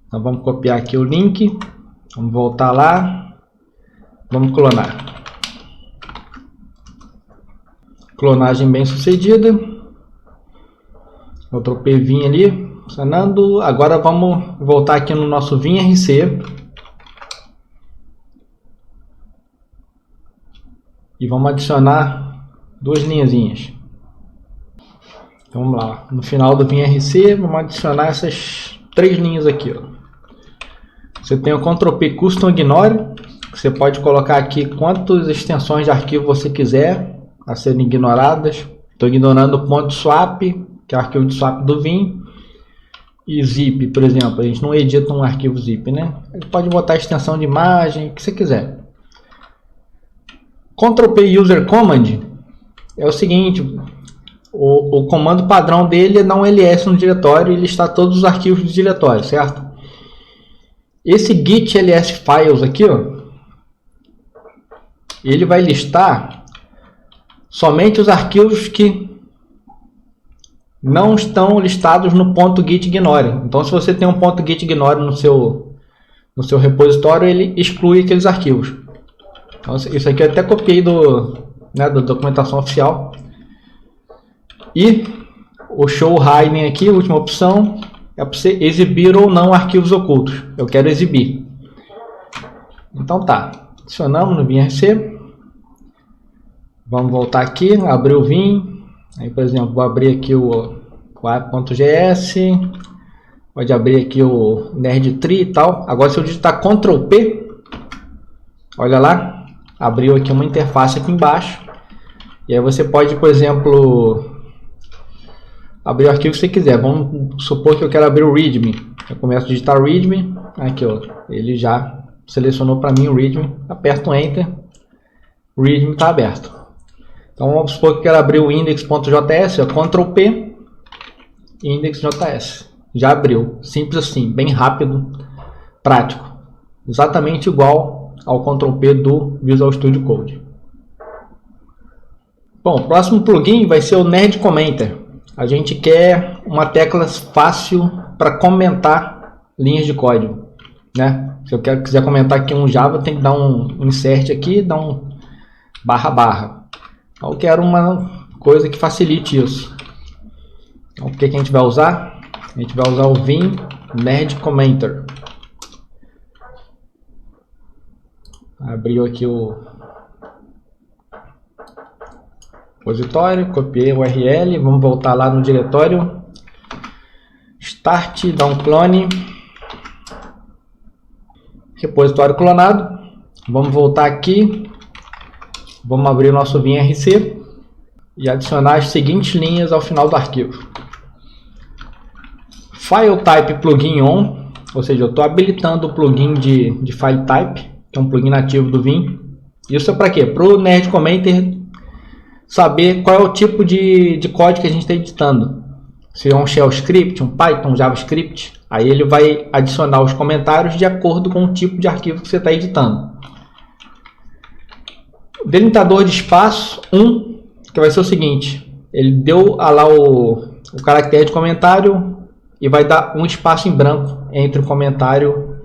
Então vamos copiar aqui o link. Vamos voltar lá. Vamos clonar. Clonagem bem sucedida. Ctrl P Vim ali, funcionando. Agora vamos voltar aqui no nosso WinRC. E vamos adicionar 2 linhazinhas. Então vamos lá. No final do WinRC, vamos adicionar essas 3 linhas aqui. Ó. Você tem o Ctrl P Custom Ignore. Você pode colocar aqui quantas extensões de arquivo você quiser a serem ignoradas. Estou ignorando o .swap, que é o arquivo de swap do Vim. e zip, por exemplo, a gente não edita um arquivo zip, né? Ele pode botar extensão de imagem, o que você quiser. Ctrl+P User Command é o seguinte, o comando padrão dele é dar um ls no diretório e listar todos os arquivos do diretório, certo? Esse git ls files aqui, ó, ele vai listar somente os arquivos que não estão listados no .git ignore. Então, se você tem um .git ignore no seu repositório, ele exclui aqueles arquivos. Então, isso aqui eu até copiei da documentação oficial. E o show hiding aqui, a última opção, é para você exibir ou não arquivos ocultos. Eu quero exibir. Então tá, adicionamos no VimRC. Vamos voltar aqui, abrir o Vim. Aí, por exemplo, vou abrir aqui o app.js. Pode abrir aqui o nerdtree e tal. Agora, se eu digitar Ctrl+P, olha lá, abriu aqui uma interface aqui embaixo. E aí você pode, por exemplo, abrir o arquivo que você quiser. Vamos supor que eu quero abrir o README. Eu começo a digitar README. Aqui, ó, ele já selecionou para mim o README. Aperto Enter. O README está aberto. Então vamos supor que eu quero abrir o index.js. Ctrl+P, index.js. Já abriu. Simples assim, bem rápido, prático. Exatamente igual ao Ctrl+P do Visual Studio Code. Bom, o próximo plugin vai ser o Nerd Commenter. A gente quer uma tecla fácil para comentar linhas de código, né? Se eu quiser comentar aqui um Java, tem que dar um insert aqui, dar um //. Então, eu quero uma coisa que facilite isso. Então, o que a gente vai usar? A gente vai usar o Vim Nerd Commenter. Abriu aqui o repositório, copiei o URL, vamos voltar lá no diretório, start, dar um clone, repositório clonado, vamos voltar aqui, vamos abrir o nosso VimRC e adicionar as seguintes linhas ao final do arquivo. File Type Plugin On, ou seja, eu estou habilitando o plugin de File Type, que é um plugin nativo do Vim. Isso é para quê? Para o Nerd Commenter saber qual é o tipo de código que a gente está editando. Se é um shell script, um Python, um JavaScript, aí ele vai adicionar os comentários de acordo com o tipo de arquivo que você está editando. Delimitador de espaço 1, que vai ser o seguinte, ele deu lá o caractere de comentário e vai dar um espaço em branco entre o comentário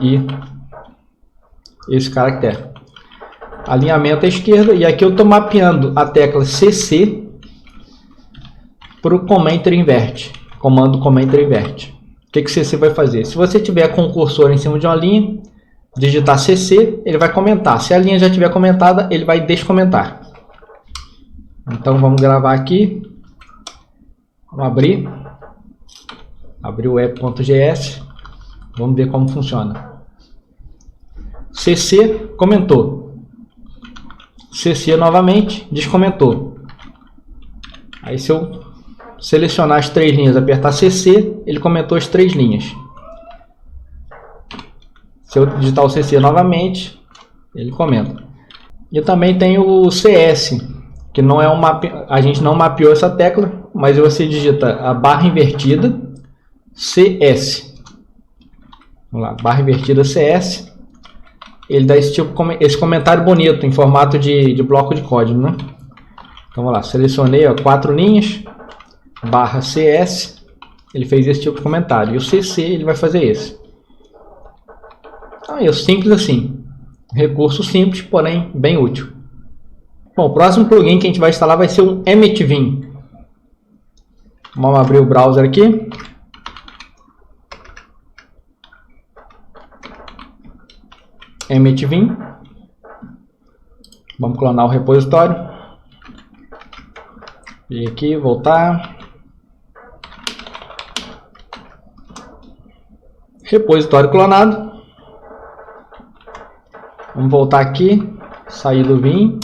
e esse caractere. Alinhamento à esquerda, e aqui eu estou mapeando a tecla CC para o Commenter Invert, comando Commenter Invert. O que CC vai fazer? Se você tiver com o cursor em cima de uma linha, digitar CC, ele vai comentar. Se a linha já estiver comentada, ele vai descomentar. Então vamos gravar aqui, vamos abrir o app.js, vamos ver como funciona. CC comentou. CC novamente, descomentou. Aí se eu selecionar as 3 linhas, apertar CC, ele comentou as 3 linhas. Se eu digitar o CC novamente, ele comenta. E também tem o CS, que não é a gente não mapeou essa tecla, mas você digita a barra invertida CS. Vamos lá, barra invertida CS. Ele dá esse comentário bonito em formato de bloco de código, né? Então vamos lá, selecionei 4 linhas, barra CS, ele fez esse tipo de comentário. E o CC ele vai fazer esse. Então é simples assim. Recurso simples, porém bem útil. Bom, o próximo plugin que a gente vai instalar vai ser o EmmetVim. Vamos abrir o browser aqui. EmmetVim. Vamos clonar o repositório. E aqui, voltar. Repositório clonado. Vamos voltar aqui, sair do Vim.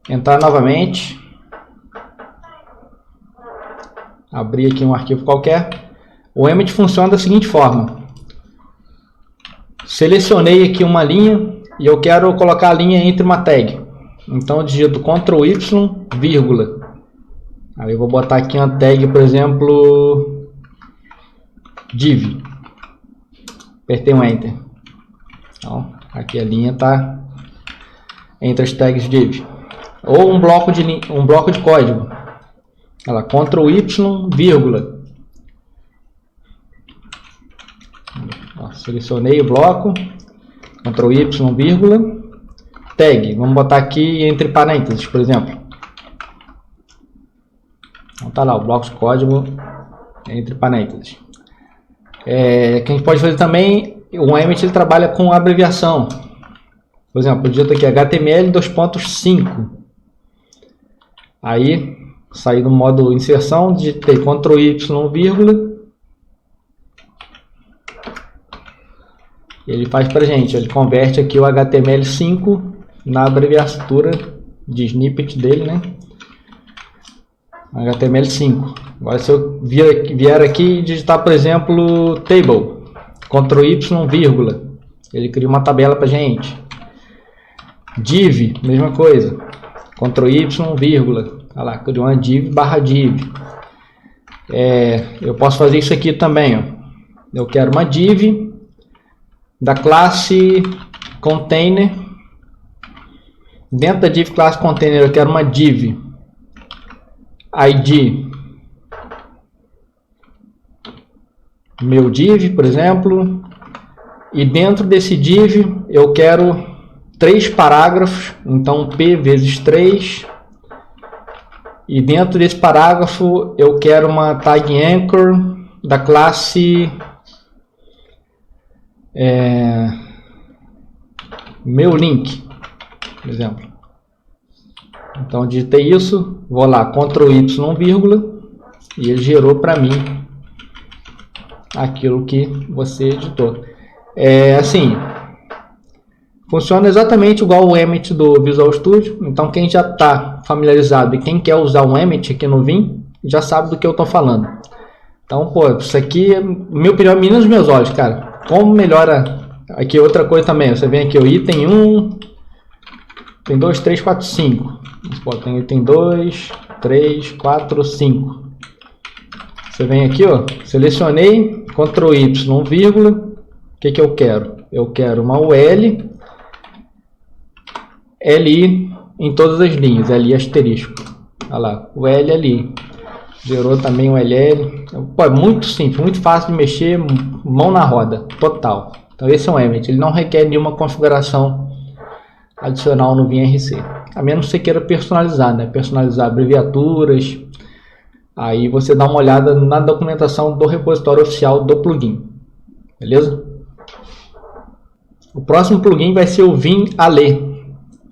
Entrar novamente. abrir aqui um arquivo qualquer. O Emmet funciona da seguinte forma. Selecionei aqui uma linha e eu quero colocar a linha entre uma tag. Então eu digito Ctrl Y, vírgula. Aí eu vou botar aqui uma tag, por exemplo, div. Apertei um Enter. Então, aqui a linha está entre as tags div. Ou um bloco de código. Ela, Ctrl Y, vírgula. Ó, selecionei o bloco, Ctrl Y, vírgula, tag. Vamos botar aqui entre parênteses, por exemplo. Então tá lá, o bloco de código entre parênteses. Que a gente pode fazer também, o Emmet ele trabalha com abreviação. Por exemplo, eu digito aqui HTML 2.5. Aí, saí do modo inserção, digitei Ctrl Y, vírgula. Ele faz pra gente, ele converte aqui o HTML5 na abreviatura de snippet dele, né? HTML5. Agora se eu vier aqui e digitar, por exemplo, table, Ctrl Y, vírgula, ele cria uma tabela pra gente. Div, mesma coisa, Ctrl Y, vírgula, olha lá, criou uma div barra div. Eu posso fazer isso aqui também, ó. Eu quero uma div da classe container. Dentro da div classe container eu quero uma div id meu div, por exemplo, e dentro desse div eu quero 3 parágrafos, então p vezes 3, e dentro desse parágrafo eu quero uma tag anchor da classe meu link, por exemplo. Então digitei isso, vou lá, Ctrl Y, vírgula, e ele gerou para mim aquilo que você editou. Assim, funciona exatamente igual o Emmet do Visual Studio. Então quem já está familiarizado e quem quer usar o Emmet aqui no Vim, já sabe do que eu estou falando. Então, pô, isso aqui, minha opinião, menina dos meus olhos, cara. Como melhora. Aqui outra coisa também, você vem aqui o item 1, tem 2, 3, 4, 5. Tem item 2, 3, 4, 5. Você vem aqui, ó, selecionei, Ctrl Y, vírgula, o que eu quero? Eu quero uma UL, LI em todas as linhas, LI asterisco. Olha lá, o LI. Gerou também o LL. Pô, é muito simples, muito fácil de mexer, mão na roda, total. Então esse é um Emmet, ele não requer nenhuma configuração adicional no VimRC. A menos que você queira personalizar, né? Personalizar abreviaturas. Aí você dá uma olhada na documentação do repositório oficial do plugin. Beleza? O próximo plugin vai ser o VimAle,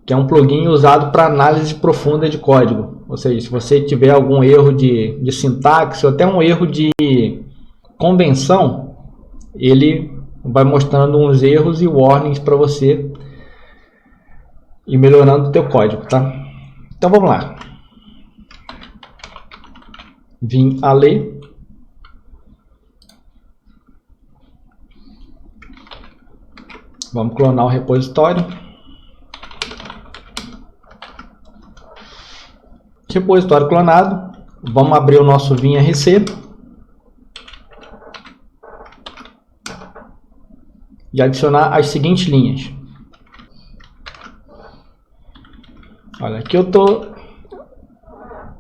que é um plugin usado para análise profunda de código. Ou seja, se você tiver algum erro de sintaxe ou até um erro de convenção, ele vai mostrando uns erros e warnings para você e melhorando o teu código, tá? Então vamos lá. VimAle. Vamos clonar o repositório. Repositório clonado. Vamos abrir o nosso VimRC. E adicionar as seguintes linhas. Olha, aqui eu tô.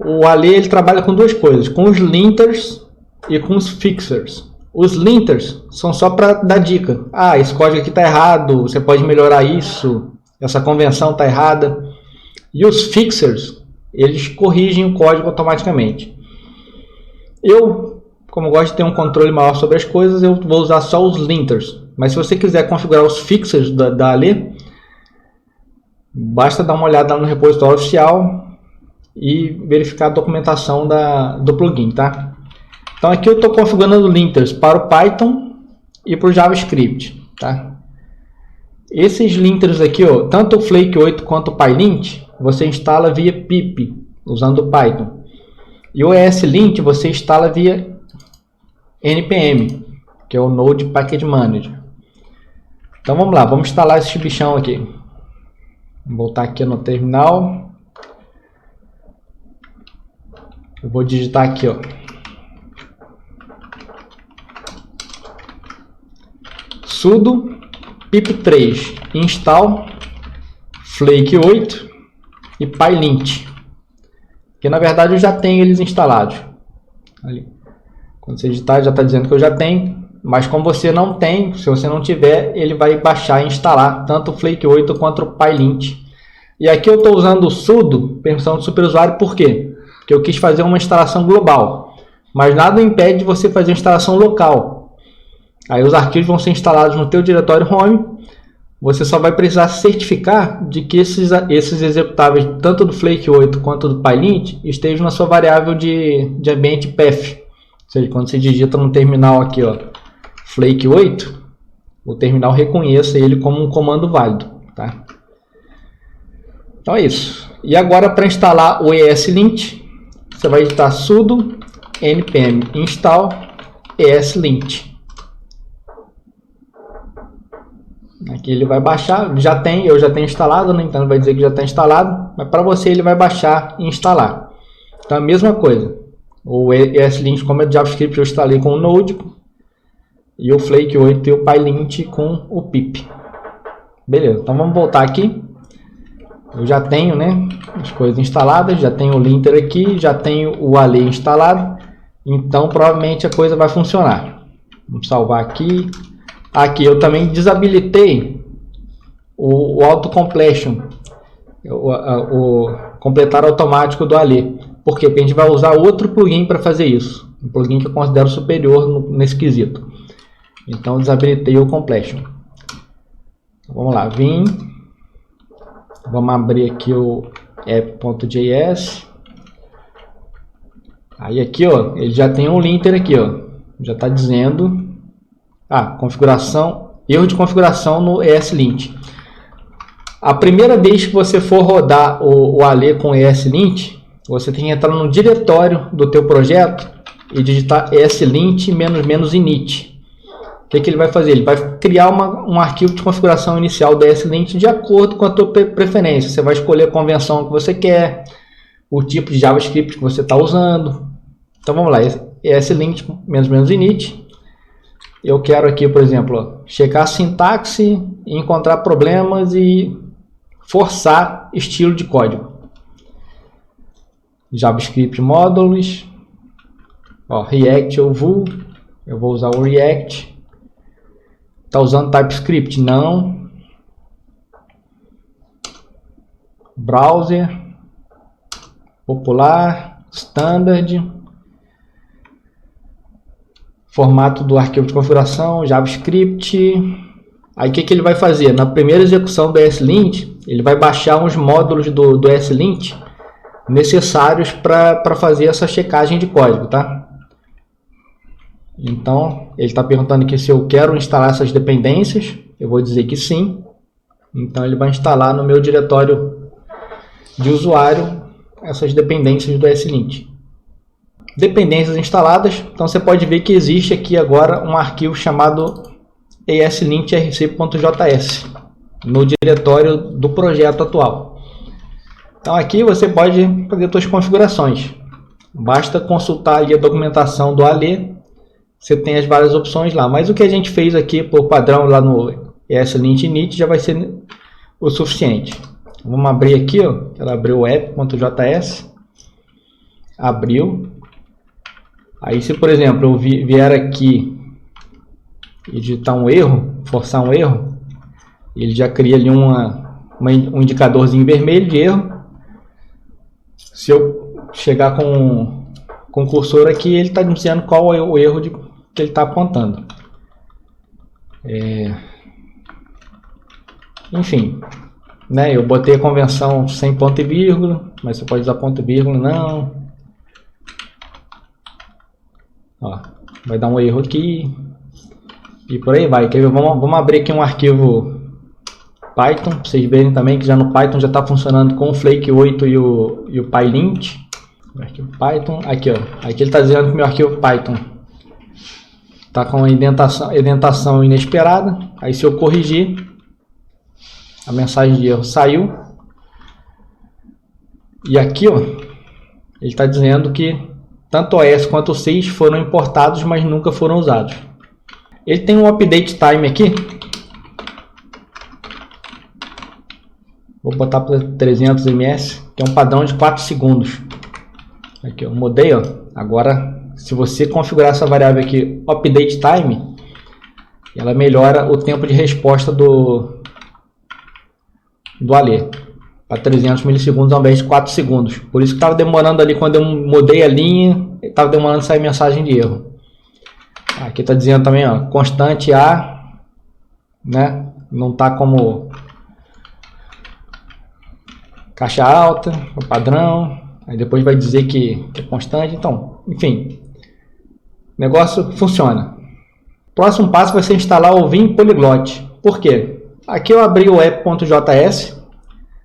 O Ale ele trabalha com duas coisas, com os linters e com os fixers. Os linters são só para dar dica. Ah, esse código aqui está errado, você pode melhorar isso, essa convenção está errada. E os fixers, eles corrigem o código automaticamente. Eu, como gosto de ter um controle maior sobre as coisas, eu vou usar só os linters. Mas se você quiser configurar os fixers da Ale, basta dar uma olhada no repositório oficial e verificar a documentação do plugin, tá? Então aqui eu estou configurando linters para o Python e para o JavaScript, tá? Esses linters aqui, ó, tanto o Flake 8 quanto o PyLint, você instala via pip, usando o Python. E o ESLint você instala via npm, que é o Node Package Manager. Então vamos lá, vamos instalar esse bichão aqui. Vou voltar aqui no terminal. Eu vou digitar aqui, ó, sudo pip3 install flake 8 e pylint, que na verdade eu já tenho eles instalados. Ali. Quando você digitar, já está dizendo que eu já tenho, mas como você não tem, se você não tiver, ele vai baixar e instalar tanto o flake 8 quanto o pylint. E aqui eu estou usando o sudo permissão do superusuário, por quê? Porque eu quis fazer uma instalação global, mas nada impede de você fazer uma instalação local. Aí os arquivos vão ser instalados no teu diretório home. Você só vai precisar certificar de que esses executáveis, tanto do flake 8 quanto do pylint, estejam na sua variável de ambiente path. Ou seja, quando você digita no terminal aqui, ó, flake 8, o terminal reconheça ele como um comando válido. Tá? Então é isso. E agora, para instalar o ESLint, você vai digitar sudo npm install ESLint. Aqui ele vai baixar, eu já tenho instalado, né? Então vai dizer que já está instalado, mas para você ele vai baixar e instalar. Então a mesma coisa, o ESLint, como é de JavaScript, eu instalei com o Node, e o flake 8 e o pylint com o pip. Beleza, então vamos voltar aqui. Eu já tenho, né, as coisas instaladas, já tenho o linter aqui, já tenho o ale instalado, então provavelmente a coisa vai funcionar. Vamos salvar aqui. Aqui eu também desabilitei o auto-completion, o completar automático do ale. Por quê? Porque a gente vai usar outro plugin para fazer isso. Um plugin que eu considero superior nesse quesito. Então desabilitei o completion. Vamos lá, vamos abrir aqui o app.js. Aí aqui, ó, ele já tem um linter aqui, ó. Já está dizendo... configuração, erro de configuração no ESLint. A primeira vez que você for rodar o ale com ESLint, você tem que entrar no diretório do teu projeto e digitar ESLint -init. O que ele vai fazer? Ele vai criar um arquivo de configuração inicial do ESLint de acordo com a tua preferência. Você vai escolher a convenção que você quer, o tipo de JavaScript que você está usando. Então vamos lá, ESLint -init. Eu quero aqui, por exemplo, checar a sintaxe, encontrar problemas e forçar estilo de código. JavaScript Modules, React ou Vue, eu vou usar o React. Está usando TypeScript? Não. Browser, popular, standard. Formato do arquivo de configuração, JavaScript. Aí o que ele vai fazer? Na primeira execução do ESLint, ele vai baixar uns módulos do ESLint necessários para fazer essa checagem de código, tá? Então, ele está perguntando aqui se eu quero instalar essas dependências. Eu vou dizer que sim. Então, ele vai instalar no meu diretório de usuário essas dependências do ESLint. Dependências instaladas, então você pode ver que existe aqui agora um arquivo chamado eslintrc.js no diretório do projeto atual. Então aqui você pode fazer suas configurações, basta consultar ali a documentação do ale, você tem as várias opções lá, mas o que a gente fez aqui por padrão lá no ESLint init já vai ser o suficiente. Vamos abrir aqui, ó, ela abriu o app.js, abriu. Aí se, por exemplo, eu vier aqui e digitar um erro, forçar um erro, ele já cria ali um indicadorzinho vermelho de erro. Se eu chegar com o cursor aqui, ele está dizendo qual é o erro que ele está apontando. Enfim, né, eu botei a convenção sem ponto e vírgula, mas você pode usar ponto e vírgula, não. Vai dar um erro aqui e por aí vai. Vamos abrir aqui um arquivo Python para vocês verem também que já no Python já está funcionando com o flake 8 e o pylint. Arquivo Python, aqui ó, aqui ele está dizendo que meu arquivo Python está com indentação inesperada. Aí se eu corrigir, a mensagem de erro saiu. E aqui ó, ele está dizendo que tanto o OS quanto o SIS foram importados, mas nunca foram usados. Ele tem um update time aqui. Vou botar para 300 ms, que é um padrão de 4 segundos. Aqui eu mudei, ó. Agora, se você configurar essa variável aqui, update time, ela melhora o tempo de resposta do ALE para 300 milissegundos ao invés de 4 segundos. Por isso que estava demorando ali quando eu mudei a linha, estava demorando sair mensagem de erro. Aqui está dizendo também, ó, constante A, né? Não está como caixa alta, o padrão. Aí depois vai dizer que é constante. Então, enfim, o negócio funciona. Próximo passo vai ser instalar o Vim Polyglot. Por quê? Aqui eu abri o app.js.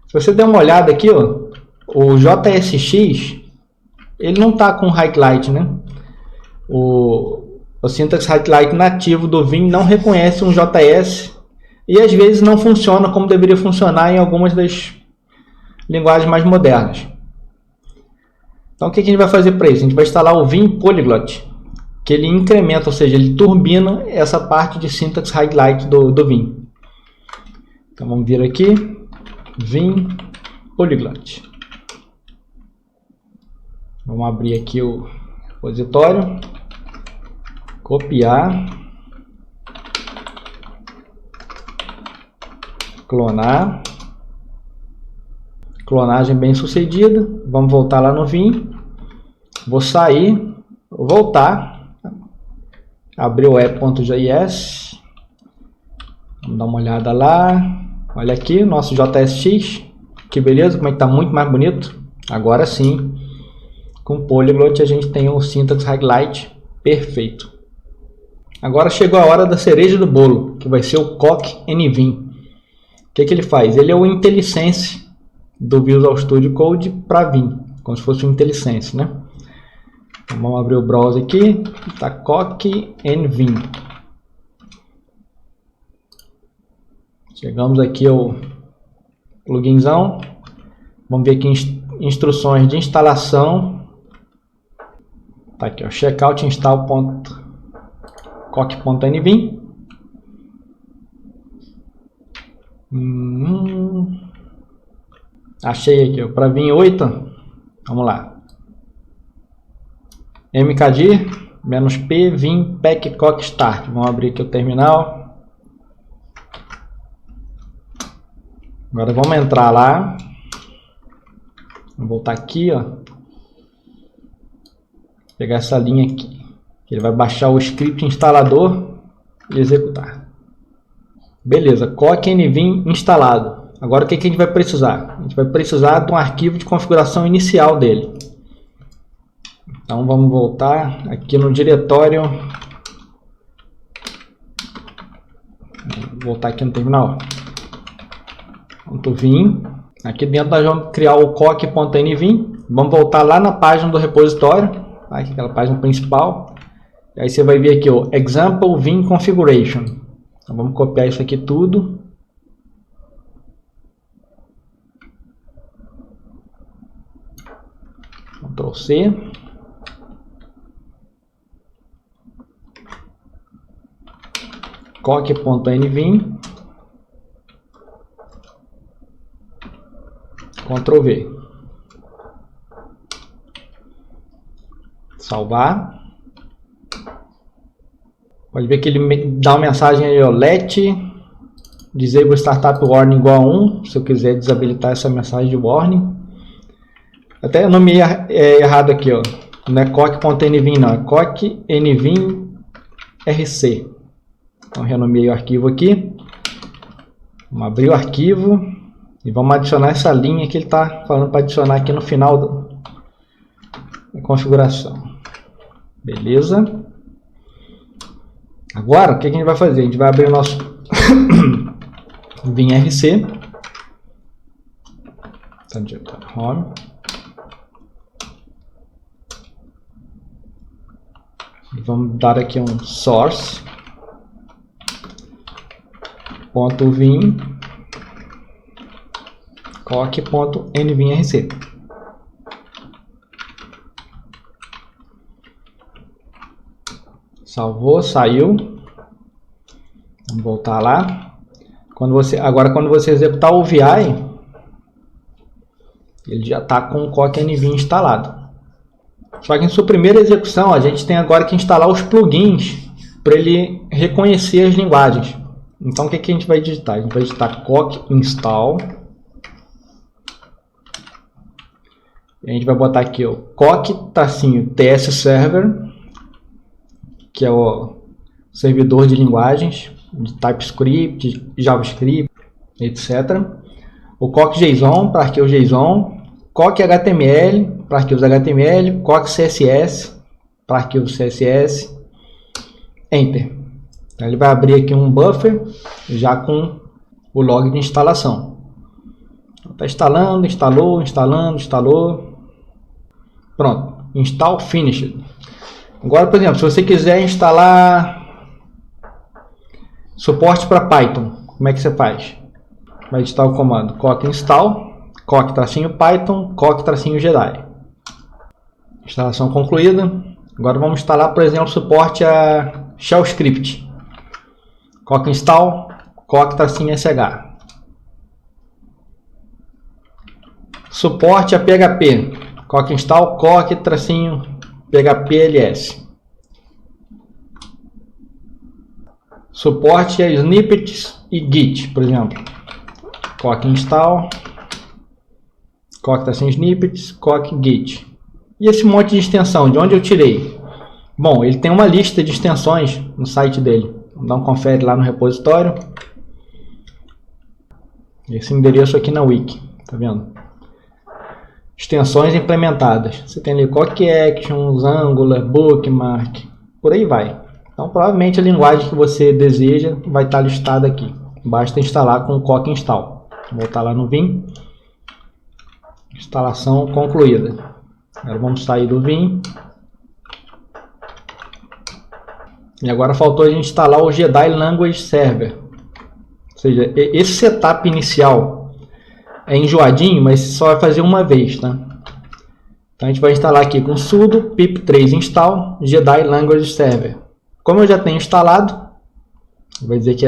Se você der uma olhada aqui, ó, o JSX, ele não está com highlight, né? O syntax highlight nativo do Vim não reconhece um JS e às vezes não funciona como deveria funcionar em algumas das linguagens mais modernas. Então o que a gente vai fazer para isso? A gente vai instalar o Vim Polyglot, que ele incrementa, ou seja, ele turbina essa parte de syntax highlight do Vim. Então vamos vir aqui, Vim Polyglot. Vamos abrir aqui o repositório, copiar, clonar. Clonagem bem sucedida. Vamos voltar lá no Vim. Vou sair, voltar, abrir o app.js. Vamos dar uma olhada lá. Olha aqui o nosso JSX. Que beleza, como é que está muito mais bonito. Agora sim, com Polyglot a gente tem o syntax highlight perfeito. Agora chegou a hora da cereja do bolo, que vai ser o Coq NVim. O que ele faz? Ele é o IntelliSense do Visual Studio Code para Vim, como se fosse um IntelliSense, né? Então, vamos abrir o browser aqui, está Coq NVim. Chegamos aqui ao pluginzão, vamos ver aqui instruções de instalação. Tá aqui, ó, checkout install.coq.nvim. Achei aqui, para Vim 8, vamos lá. mkdir -p vim pack coq start. Vamos abrir aqui o terminal. Agora vamos entrar lá. Vamos voltar aqui, ó. Pegar essa linha aqui. Ele vai baixar o script instalador e executar. Beleza, Coq NVim instalado. Agora o que a gente vai precisar? A gente vai precisar de um arquivo de configuração inicial dele. Então vamos voltar aqui no diretório. Vou voltar aqui no terminal. .vim. Aqui dentro nós vamos criar o coq.nvim. Vamos voltar lá na página do repositório. Aqui, aquela página principal. E aí você vai ver aqui o example vim configuration. Então vamos copiar isso aqui tudo. Ctrl C. Coq.nvim. Ctrl V. Salvar. Pode ver que ele dá uma mensagem aí, ó, let disable startup warning igual a 1, se eu quiser desabilitar essa mensagem de warning. Até eu nomeei errado aqui, ó. Não é coq.nvim não, é coq.nvim rc. Então renomeei o arquivo aqui. Vamos abrir o arquivo e vamos adicionar essa linha que ele está falando para adicionar aqui no final da configuração. Beleza. Agora o que a gente vai fazer? A gente vai abrir o nosso Vim RC. Home. E vamos dar aqui um source .vim coq.nvimrc. Salvou, saiu. Vamos voltar lá. Agora quando você executar o VI, ele já está com o coq.nvim instalado. Só que em sua primeira execução a gente tem agora que instalar os plugins para ele reconhecer as linguagens. Então o que a gente vai digitar? A gente vai digitar coq install. A gente vai botar aqui o coq-ts server, que é o servidor de linguagens de TypeScript, JavaScript, etc. O coq.json para arquivo JSON, coq.html para arquivos HTML, coq.css para arquivos CSS, Enter. Então, ele vai abrir aqui um buffer já com o log de instalação. Está instalando, instalou. Pronto, install finished. Agora, por exemplo, se você quiser instalar suporte para Python, como é que você faz? Vai digitar o comando coq install, coq-python, coq-Jedi. Instalação concluída. Agora vamos instalar, por exemplo, suporte a Shell Script. Coq install, coq-sh. Suporte a PHP. Coq install, coq-phpls. Suporte a snippets e Git, por exemplo. Coq install, coq-snippets, coq-git. E esse monte de extensão, de onde eu tirei? Bom, ele tem uma lista de extensões no site dele. Vamos dar um confere lá no repositório. Esse endereço aqui na wiki, tá vendo? Extensões implementadas. Você tem ali coq actions, Angular, bookmark, por aí vai. Então provavelmente a linguagem que você deseja vai estar listada aqui. Basta instalar com o coq install. Vou voltar lá no Vim. Instalação concluída. Agora vamos sair do Vim. E agora faltou a gente instalar o Jedi Language Server. Ou seja, esse setup inicial é enjoadinho, mas só vai fazer uma vez, tá? Então a gente vai instalar aqui com sudo pip3 install Jedi Language Server. Como eu já tenho instalado, vai dizer que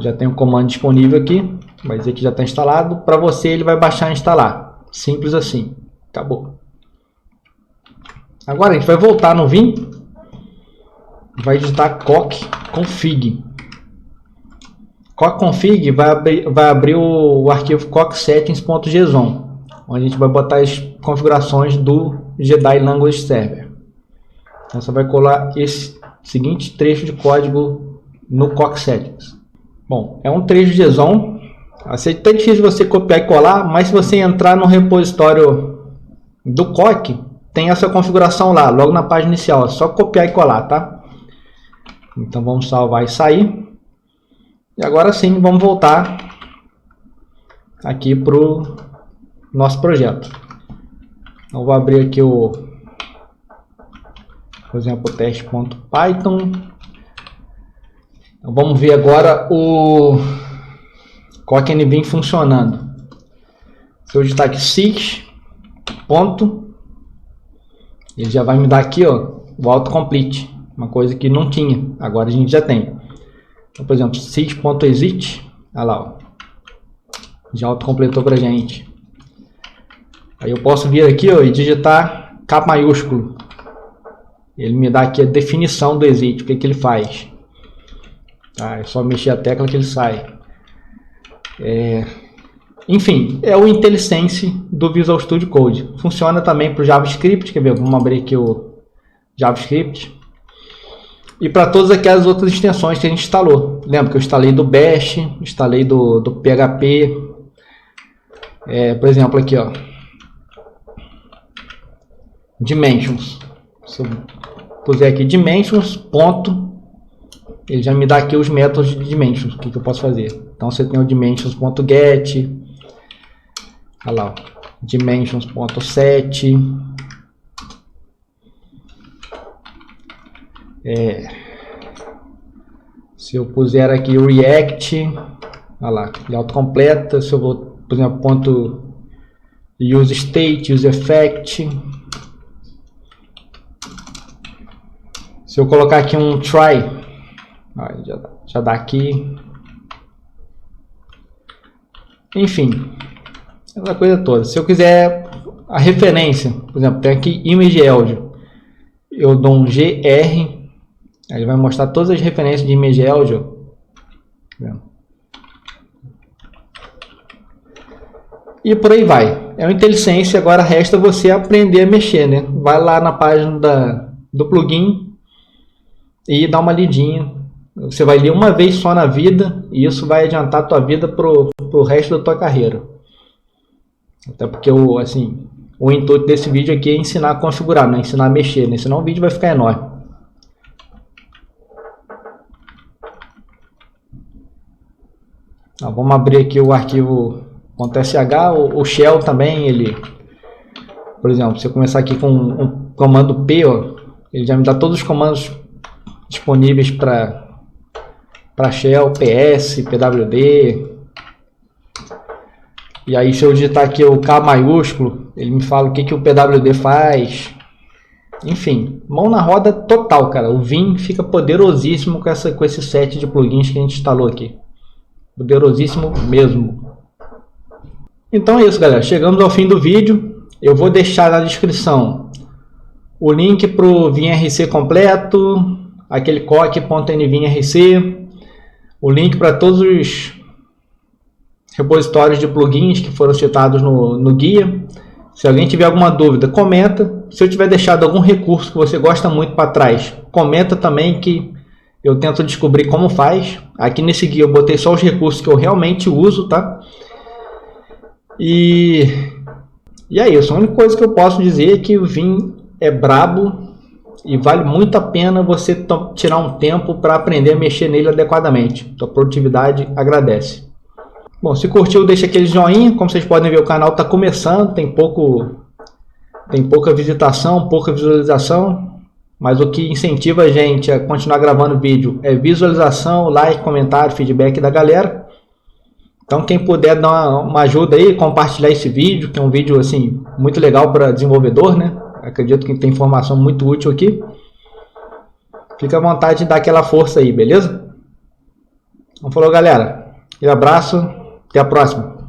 já tem o comando disponível aqui, vai dizer que já está instalado. Para você ele vai baixar e instalar. Simples assim. Acabou. Agora a gente vai voltar no Vim. Vai digitar coq config. Coq config vai abrir o arquivo coq-settings.json, onde a gente vai botar as configurações do Jedi Language Server. Então você vai colar esse seguinte trecho de código no coq-settings. Bom, é um trecho de JSON. É até difícil você copiar e colar, mas se você entrar no repositório do coq, tem essa configuração lá, logo na página inicial. É só copiar e colar, tá? Então vamos salvar e sair. E agora sim, vamos voltar aqui para o nosso projeto. Então vou abrir aqui por exemplo, o teste.python. Então, vamos ver agora o coq.nvim funcionando. Se eu digitar aqui sys, ponto, ele já vai me dar aqui o autocomplete, uma coisa que não tinha, agora a gente já tem. Então, por exemplo, sys.exit, olha lá, já autocompletou para a gente. Aí eu posso vir aqui e digitar K maiúsculo. Ele me dá aqui a definição do exit, o que ele faz. Tá, é só mexer a tecla que ele sai. Enfim, é o IntelliSense do Visual Studio Code. Funciona também para o JavaScript. Quer ver? Vamos abrir aqui o JavaScript. E para todas aquelas outras extensões que a gente instalou. Lembra que eu instalei do Bash, instalei do PHP. Por exemplo, aqui, Dimensions. Se eu puser aqui Dimensions, ponto, ele já me dá aqui os métodos de Dimensions. O que eu posso fazer? Então você tem o Dimensions.get, olha lá, Dimensions.set, Se eu puser aqui React, olha lá, ele autocompleta. Se eu vou, por exemplo, ponto use state, use effect. Se eu colocar aqui um try, já dá aqui. Enfim, essa coisa toda. Se eu quiser a referência, por exemplo, tem aqui image audio, eu dou um GR. Ele vai mostrar todas as referências de image audio. E por aí vai. É uma IntelliSense, agora resta você aprender a mexer, né? Vai lá na página do plugin e dá uma lidinha. Você vai ler uma vez só na vida e isso vai adiantar a tua vida pro resto da tua carreira. Até porque o intuito desse vídeo aqui é ensinar a configurar, não é ensinar a mexer, né? Senão o vídeo vai ficar enorme. Vamos abrir aqui o arquivo .sh, o shell também, ele, por exemplo, se eu começar aqui com um comando P, ó, ele já me dá todos os comandos disponíveis para shell, ps, pwd. E aí se eu digitar aqui o K maiúsculo, ele me fala o que o pwd faz. Enfim, mão na roda total, cara. O Vim fica poderosíssimo com esse set de plugins que a gente instalou aqui. Poderosíssimo mesmo. Então é isso, galera. Chegamos ao fim do vídeo. Eu vou deixar na descrição o link para o VimRC completo, aquele coq.nVimRC, o link para todos os repositórios de plugins que foram citados no guia. Se alguém tiver alguma dúvida, comenta. Se eu tiver deixado algum recurso que você gosta muito para trás, comenta também que eu tento descobrir como faz. Aqui nesse guia eu botei só os recursos que eu realmente uso, tá? E é isso. A única coisa que eu posso dizer é que o Vim é brabo e vale muito a pena você tirar um tempo para aprender a mexer nele adequadamente. Sua produtividade agradece. Bom, se curtiu, deixa aquele joinha. Como vocês podem ver, o canal está começando, tem pouca visitação, pouca visualização. Mas o que incentiva a gente a continuar gravando vídeo é visualização, like, comentário, feedback da galera. Então quem puder dar uma ajuda aí, compartilhar esse vídeo, que é um vídeo assim muito legal para desenvolvedor, né? Acredito que tem informação muito útil aqui. Fica à vontade de dar aquela força aí, beleza? Então falou, galera. Um abraço, até a próxima.